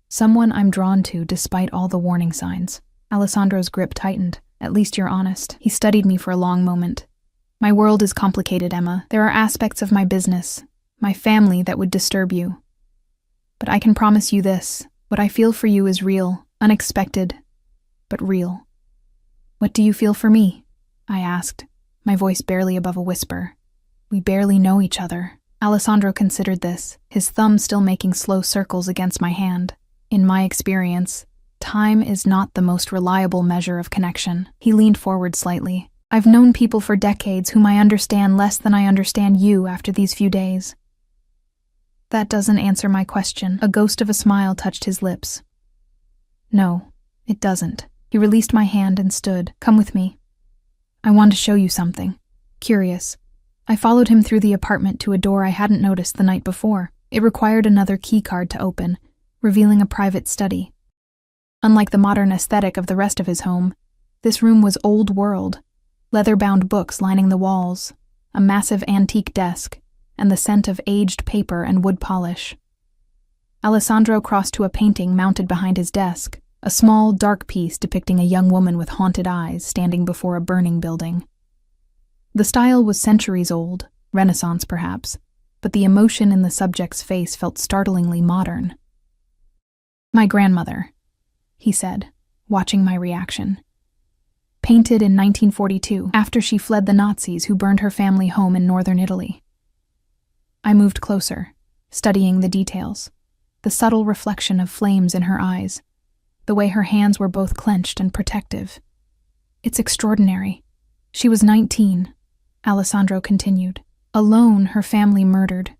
Someone I'm drawn to despite all the warning signs. Alessandro's grip tightened. At least you're honest. He studied me for a long moment. My world is complicated, Emma. There are aspects of my business, my family that would disturb you. But I can promise you this. What I feel for you is real, unexpected, but real. What do you feel for me? I asked, my voice barely above a whisper. We barely know each other. Alessandro considered this, his thumb still making slow circles against my hand. In my experience, time is not the most reliable measure of connection. He leaned forward slightly. I've known people for decades whom I understand less than I understand you after these few days. That doesn't answer my question. A ghost of a smile touched his lips. No, it doesn't. He released my hand and stood. Come with me. I want to show you something. Curious. I followed him through the apartment to a door I hadn't noticed the night before. It required another key card to open, revealing a private study. Unlike the modern aesthetic of the rest of his home, this room was old world. Leather-bound books lining the walls, a massive antique desk, and the scent of aged paper and wood polish. Alessandro crossed to a painting mounted behind his desk, a small, dark piece depicting a young woman with haunted eyes standing before a burning building. The style was centuries old, Renaissance perhaps, but the emotion in the subject's face felt startlingly modern. My grandmother, he said, watching my reaction. Painted in 1942, after she fled the Nazis who burned her family home in northern Italy. I moved closer, studying the details, the subtle reflection of flames in her eyes, the way her hands were both clenched and protective. It's extraordinary. She was 19, Alessandro continued. Alone, her family murdered,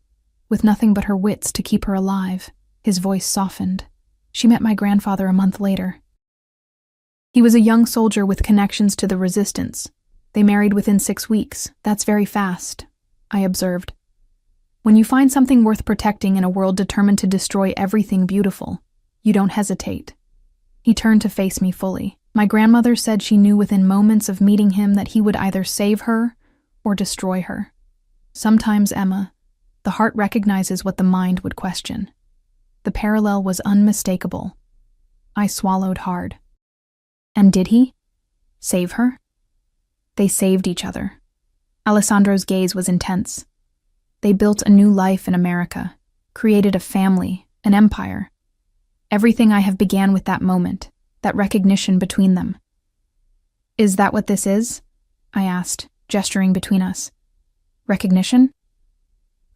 with nothing but her wits to keep her alive. His voice softened. She met my grandfather a month later. He was a young soldier with connections to the resistance. They married within 6 weeks. That's very fast, I observed. When you find something worth protecting in a world determined to destroy everything beautiful, you don't hesitate. He turned to face me fully. My grandmother said she knew within moments of meeting him that he would either save her or destroy her. Sometimes, Emma, the heart recognizes what the mind would question. The parallel was unmistakable. I swallowed hard. And did he? Save her? They saved each other. Alessandro's gaze was intense. They built a new life in America, created a family, an empire. Everything I have began with that moment, that recognition between them. Is that what this is? I asked, gesturing between us. Recognition?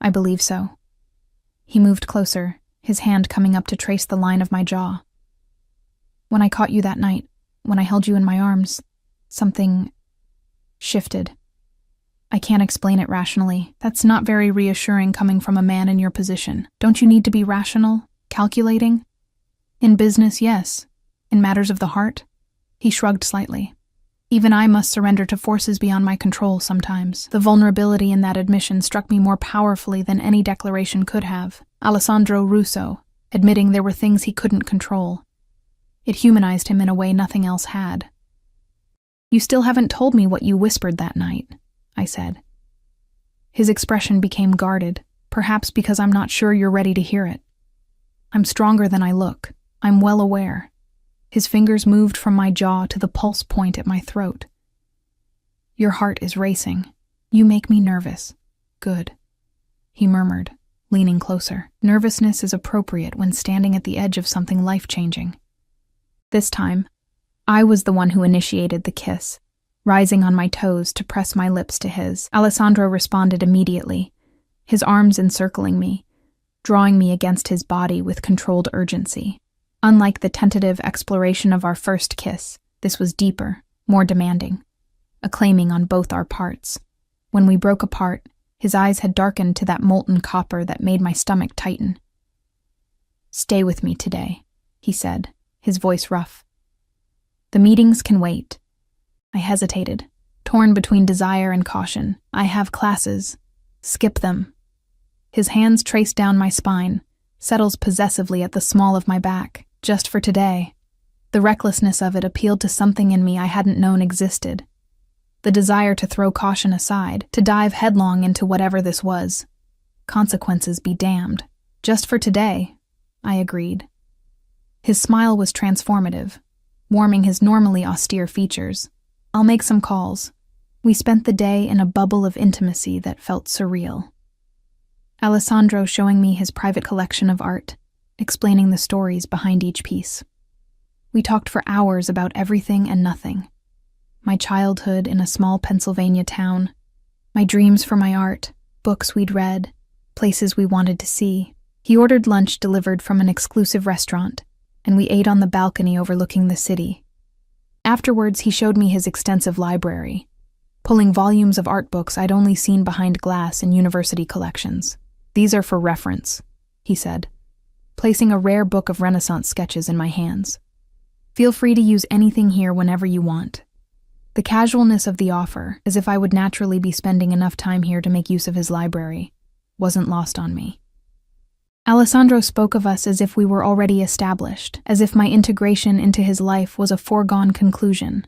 I believe so. He moved closer, his hand coming up to trace the line of my jaw. When I caught you that night, when I held you in my arms, something shifted. I can't explain it rationally. That's not very reassuring coming from a man in your position. Don't you need to be rational, calculating? In business, yes. In matters of the heart? He shrugged slightly. Even I must surrender to forces beyond my control sometimes. The vulnerability in that admission struck me more powerfully than any declaration could have. Alessandro Russo, admitting there were things he couldn't control. It humanized him in a way nothing else had. You still haven't told me what you whispered that night, I said. His expression became guarded, perhaps because I'm not sure you're ready to hear it. I'm stronger than I look. I'm well aware. His fingers moved from my jaw to the pulse point at my throat. Your heart is racing. You make me nervous. Good, he murmured, leaning closer. Nervousness is appropriate when standing at the edge of something life-changing. This time, I was the one who initiated the kiss, rising on my toes to press my lips to his. Alessandro responded immediately, his arms encircling me, drawing me against his body with controlled urgency. Unlike the tentative exploration of our first kiss, this was deeper, more demanding, a claiming on both our parts. When we broke apart, his eyes had darkened to that molten copper that made my stomach tighten. Stay with me today, he said, his voice rough. The meetings can wait. I hesitated, torn between desire and caution. I have classes. Skip them. His hands traced down my spine, settles possessively at the small of my back. Just for today. The recklessness of it appealed to something in me I hadn't known existed. The desire to throw caution aside, to dive headlong into whatever this was. Consequences be damned. Just for today, I agreed. His smile was transformative, warming his normally austere features. I'll make some calls. We spent the day in a bubble of intimacy that felt surreal. Alessandro showing me his private collection of art, explaining the stories behind each piece. We talked for hours about everything and nothing. My childhood in a small Pennsylvania town, my dreams for my art, books we'd read, places we wanted to see. He ordered lunch delivered from an exclusive restaurant, and we ate on the balcony overlooking the city. Afterwards, he showed me his extensive library, pulling volumes of art books I'd only seen behind glass in university collections. These are for reference, he said, placing a rare book of Renaissance sketches in my hands. Feel free to use anything here whenever you want. The casualness of the offer, as if I would naturally be spending enough time here to make use of his library, wasn't lost on me. Alessandro spoke of us as if we were already established, as if my integration into his life was a foregone conclusion.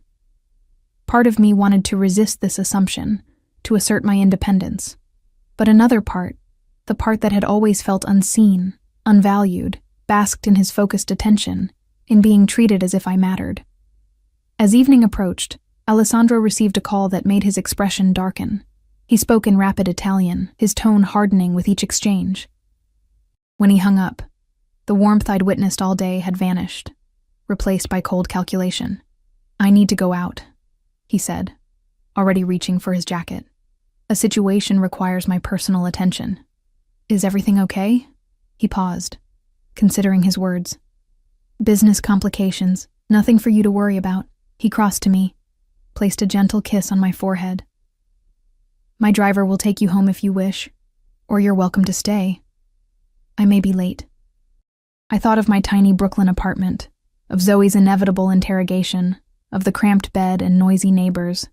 Part of me wanted to resist this assumption, to assert my independence. But another part, the part that had always felt unseen, unvalued, basked in his focused attention, in being treated as if I mattered. As evening approached, Alessandro received a call that made his expression darken. He spoke in rapid Italian, his tone hardening with each exchange. When he hung up, the warmth I'd witnessed all day had vanished, replaced by cold calculation. I need to go out, he said, already reaching for his jacket. A situation requires my personal attention. Is everything okay? He paused, considering his words. Business complications, nothing for you to worry about. He crossed to me, placed a gentle kiss on my forehead. My driver will take you home if you wish, or you're welcome to stay. I may be late. I thought of my tiny Brooklyn apartment, of Zoe's inevitable interrogation, of the cramped bed and noisy neighbors.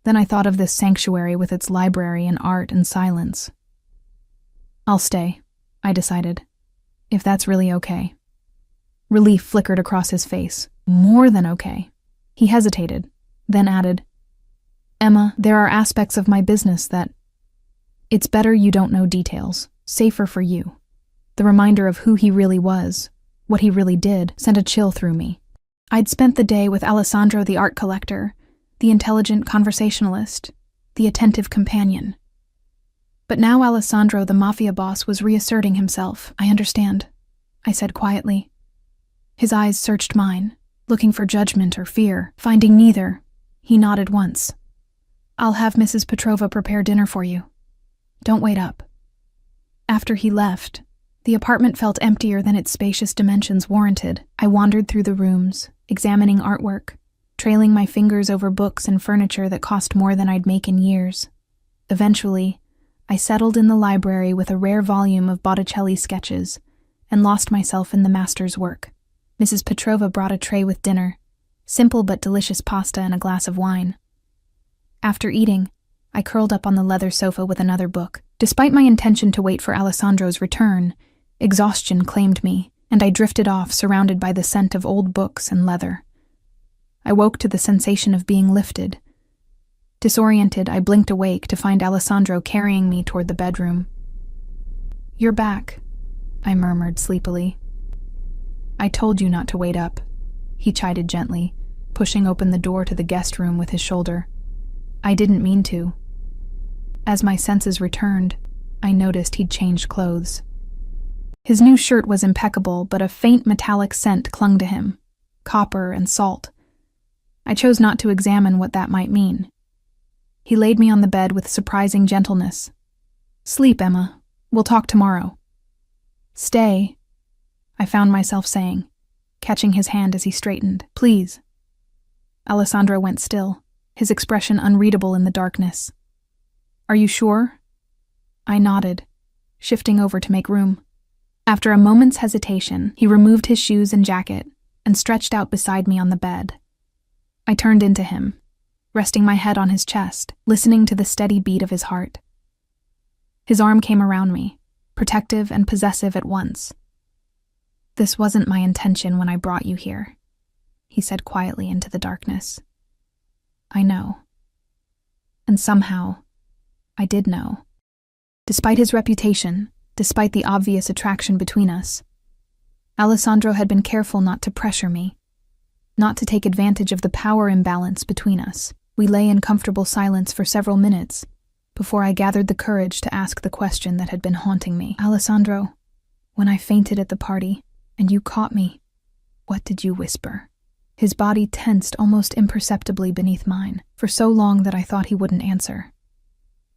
Then I thought of this sanctuary with its library and art and silence. I'll stay, I decided, if that's really okay. Relief flickered across his face. More than okay. He hesitated, then added, Emma, there are aspects of my business that... It's better you don't know details. Safer for you. The reminder of who he really was, what he really did, sent a chill through me. I'd spent the day with Alessandro the art collector, the intelligent conversationalist, the attentive companion. But now Alessandro the Mafia boss was reasserting himself. I understand, I said quietly. His eyes searched mine, looking for judgment or fear. Finding neither, he nodded once. I'll have Mrs. Petrova prepare dinner for you. Don't wait up. After he left, the apartment felt emptier than its spacious dimensions warranted. I wandered through the rooms, examining artwork, trailing my fingers over books and furniture that cost more than I'd make in years. Eventually, I settled in the library with a rare volume of Botticelli sketches and lost myself in the master's work. Mrs. Petrova brought a tray with dinner, simple but delicious pasta and a glass of wine. After eating, I curled up on the leather sofa with another book. Despite my intention to wait for Alessandro's return, exhaustion claimed me, and I drifted off surrounded by the scent of old books and leather. I woke to the sensation of being lifted, Disoriented, I blinked awake to find Alessandro carrying me toward the bedroom. "You're back," I murmured sleepily. "I told you not to wait up," he chided gently, pushing open the door to the guest room with his shoulder. "I didn't mean to." As my senses returned, I noticed he'd changed clothes. His new shirt was impeccable, but a faint metallic scent clung to him, copper and salt. I chose not to examine what that might mean. He laid me on the bed with surprising gentleness. "Sleep, Emma. We'll talk tomorrow." "Stay," I found myself saying, catching his hand as he straightened. "Please." Alessandro went still, his expression unreadable in the darkness. "Are you sure?" I nodded, shifting over to make room. After a moment's hesitation, he removed his shoes and jacket and stretched out beside me on the bed. I turned into him, resting my head on his chest, listening to the steady beat of his heart. His arm came around me, protective and possessive at once. "This wasn't my intention when I brought you here," he said quietly into the darkness. "I know." And somehow, I did know. Despite his reputation, despite the obvious attraction between us, Alessandro had been careful not to pressure me, not to take advantage of the power imbalance between us. We lay in comfortable silence for several minutes before I gathered the courage to ask the question that had been haunting me. "Alessandro, when I fainted at the party and you caught me, what did you whisper?" His body tensed almost imperceptibly beneath mine, for so long that I thought he wouldn't answer.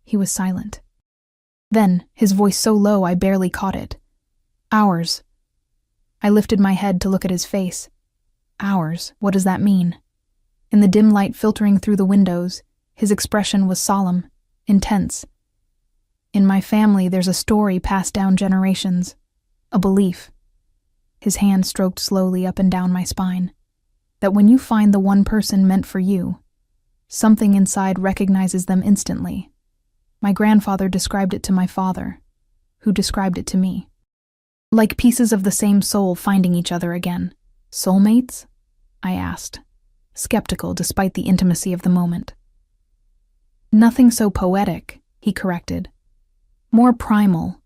He was silent. Then, his voice so low I barely caught it. "Ours." I lifted my head to look at his face. "Ours? What does that mean?" In the dim light filtering through the windows, his expression was solemn, intense. "In my family, there's a story passed down generations, a belief." His hand stroked slowly up and down my spine. "That when you find the one person meant for you, something inside recognizes them instantly. My grandfather described it to my father, who described it to me. Like pieces of the same soul finding each other again. Soulmates?" I asked, skeptical despite the intimacy of the moment. "Nothing so poetic," he corrected. "More primal,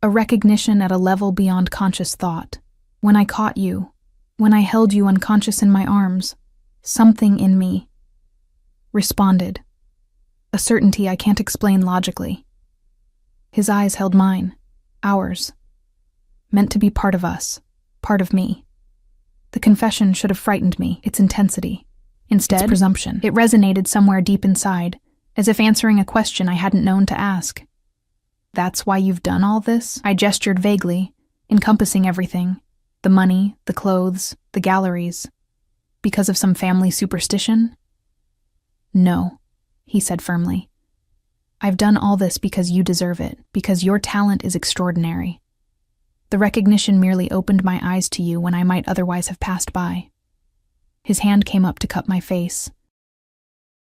a recognition at a level beyond conscious thought. When I caught you, when I held you unconscious in my arms, something in me responded. A certainty I can't explain logically." His eyes held mine, ours. Meant to be part of us, part of me. The confession should have frightened me, its intensity. Instead, its presumption. It resonated somewhere deep inside, as if answering a question I hadn't known to ask. "That's why you've done all this?" I gestured vaguely, encompassing everything. The money, the clothes, the galleries. Because of some family superstition? "No," he said firmly. "I've done all this because you deserve it, because your talent is extraordinary. The recognition merely opened my eyes to you when I might otherwise have passed by." His hand came up to cup my face.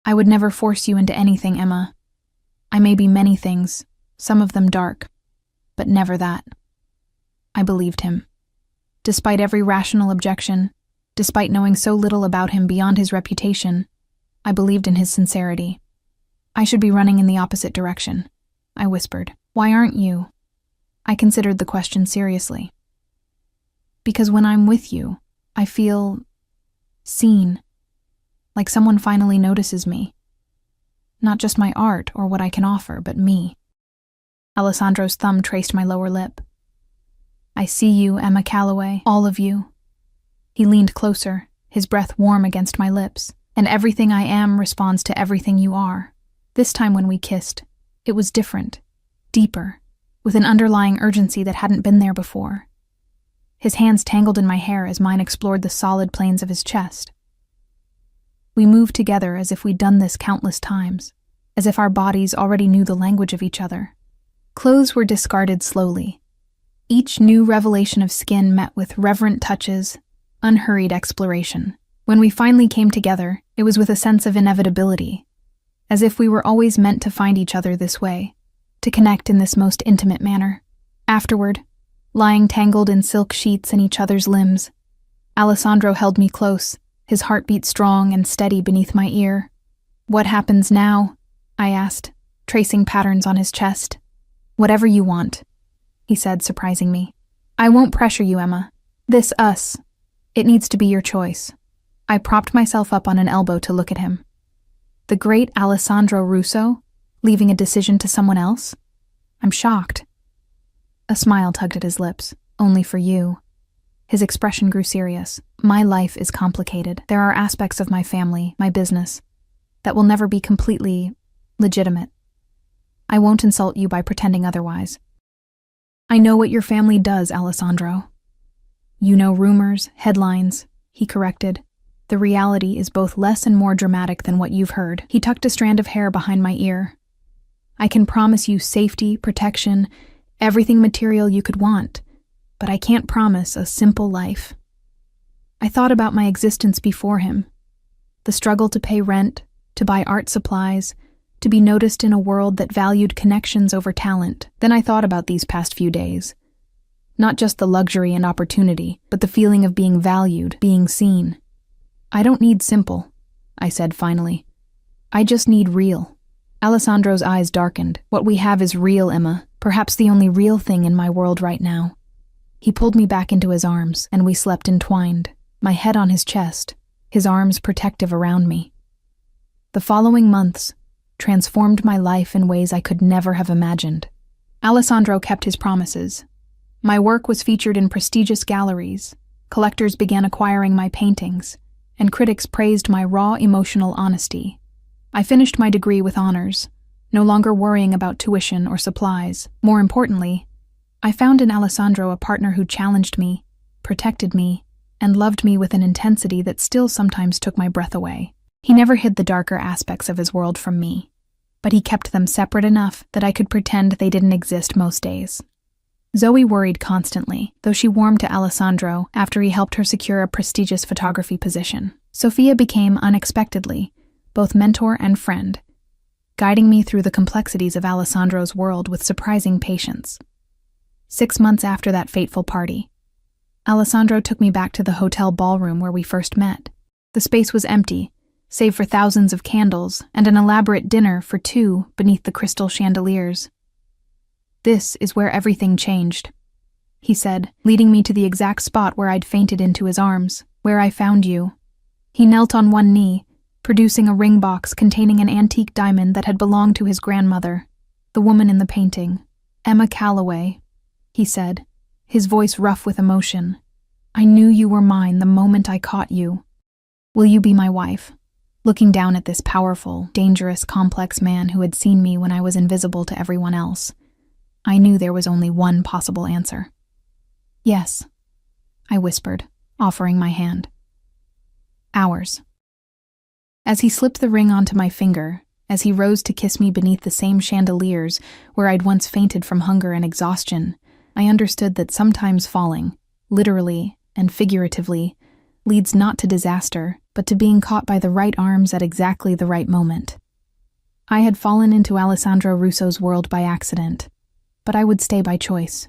"I would never force you into anything, Emma. I may be many things, some of them dark, but never that." I believed him. Despite every rational objection, despite knowing so little about him beyond his reputation, I believed in his sincerity. "I should be running in the opposite direction," I whispered. "Why aren't you?" I considered the question seriously. "Because when I'm with you, I feel seen, like someone finally notices me. Not just my art or what I can offer, but me." Alessandro's thumb traced my lower lip. "I see you, Emma Calloway, all of you." He leaned closer, his breath warm against my lips. "And everything I am responds to everything you are." This time when we kissed, it was different, deeper, with an underlying urgency that hadn't been there before. His hands tangled in my hair as mine explored the solid planes of his chest. We moved together as if we'd done this countless times, as if our bodies already knew the language of each other. Clothes were discarded slowly. Each new revelation of skin met with reverent touches, unhurried exploration. When we finally came together, it was with a sense of inevitability, as if we were always meant to find each other this way, to connect in this most intimate manner. Afterward, lying tangled in silk sheets in each other's limbs, Alessandro held me close, his heartbeat strong and steady beneath my ear. What happens now? I asked, tracing patterns on his chest. Whatever you want, he said, surprising me. I won't pressure you, Emma. This us. It needs to be your choice. I propped myself up on an elbow to look at him. The great Alessandro Russo, leaving a decision to someone else? I'm shocked. A smile tugged at his lips. Only for you. His expression grew serious. My life is complicated. There are aspects of my family, my business, that will never be completely legitimate. I won't insult you by pretending otherwise. I know what your family does, Alessandro. You know rumors, headlines, he corrected. The reality is both less and more dramatic than what you've heard. He tucked a strand of hair behind my ear. I can promise you safety, protection, everything material you could want, but I can't promise a simple life. I thought about my existence before him. The struggle to pay rent, to buy art supplies, to be noticed in a world that valued connections over talent. Then I thought about these past few days. Not just the luxury and opportunity, but the feeling of being valued, being seen. I don't need simple, I said finally. I just need real. Alessandro's eyes darkened. What we have is real, Emma. Perhaps the only real thing in my world right now. He pulled me back into his arms, and we slept entwined, my head on his chest, his arms protective around me. The following months transformed my life in ways I could never have imagined. Alessandro kept his promises. My work was featured in prestigious galleries, collectors began acquiring my paintings, and critics praised my raw emotional honesty. I finished my degree with honors, no longer worrying about tuition or supplies. More importantly, I found in Alessandro a partner who challenged me, protected me, and loved me with an intensity that still sometimes took my breath away. He never hid the darker aspects of his world from me, but he kept them separate enough that I could pretend they didn't exist most days. Zoe worried constantly, though she warmed to Alessandro after he helped her secure a prestigious photography position. Sophia became, unexpectedly, both mentor and friend, guiding me through the complexities of Alessandro's world with surprising patience. 6 months after that fateful party, Alessandro took me back to the hotel ballroom where we first met. The space was empty, save for thousands of candles and an elaborate dinner for two beneath the crystal chandeliers. This is where everything changed, he said, leading me to the exact spot where I'd fainted into his arms, where I found you. He knelt on one knee, producing a ring box containing an antique diamond that had belonged to his grandmother, the woman in the painting, Emma Calloway, he said, his voice rough with emotion. I knew you were mine the moment I caught you. Will you be my wife? Looking down at this powerful, dangerous, complex man who had seen me when I was invisible to everyone else, I knew there was only one possible answer. Yes, I whispered, offering my hand. Ours. As he slipped the ring onto my finger, as he rose to kiss me beneath the same chandeliers where I'd once fainted from hunger and exhaustion, I understood that sometimes falling, literally and figuratively, leads not to disaster, but to being caught by the right arms at exactly the right moment. I had fallen into Alessandro Russo's world by accident, but I would stay by choice.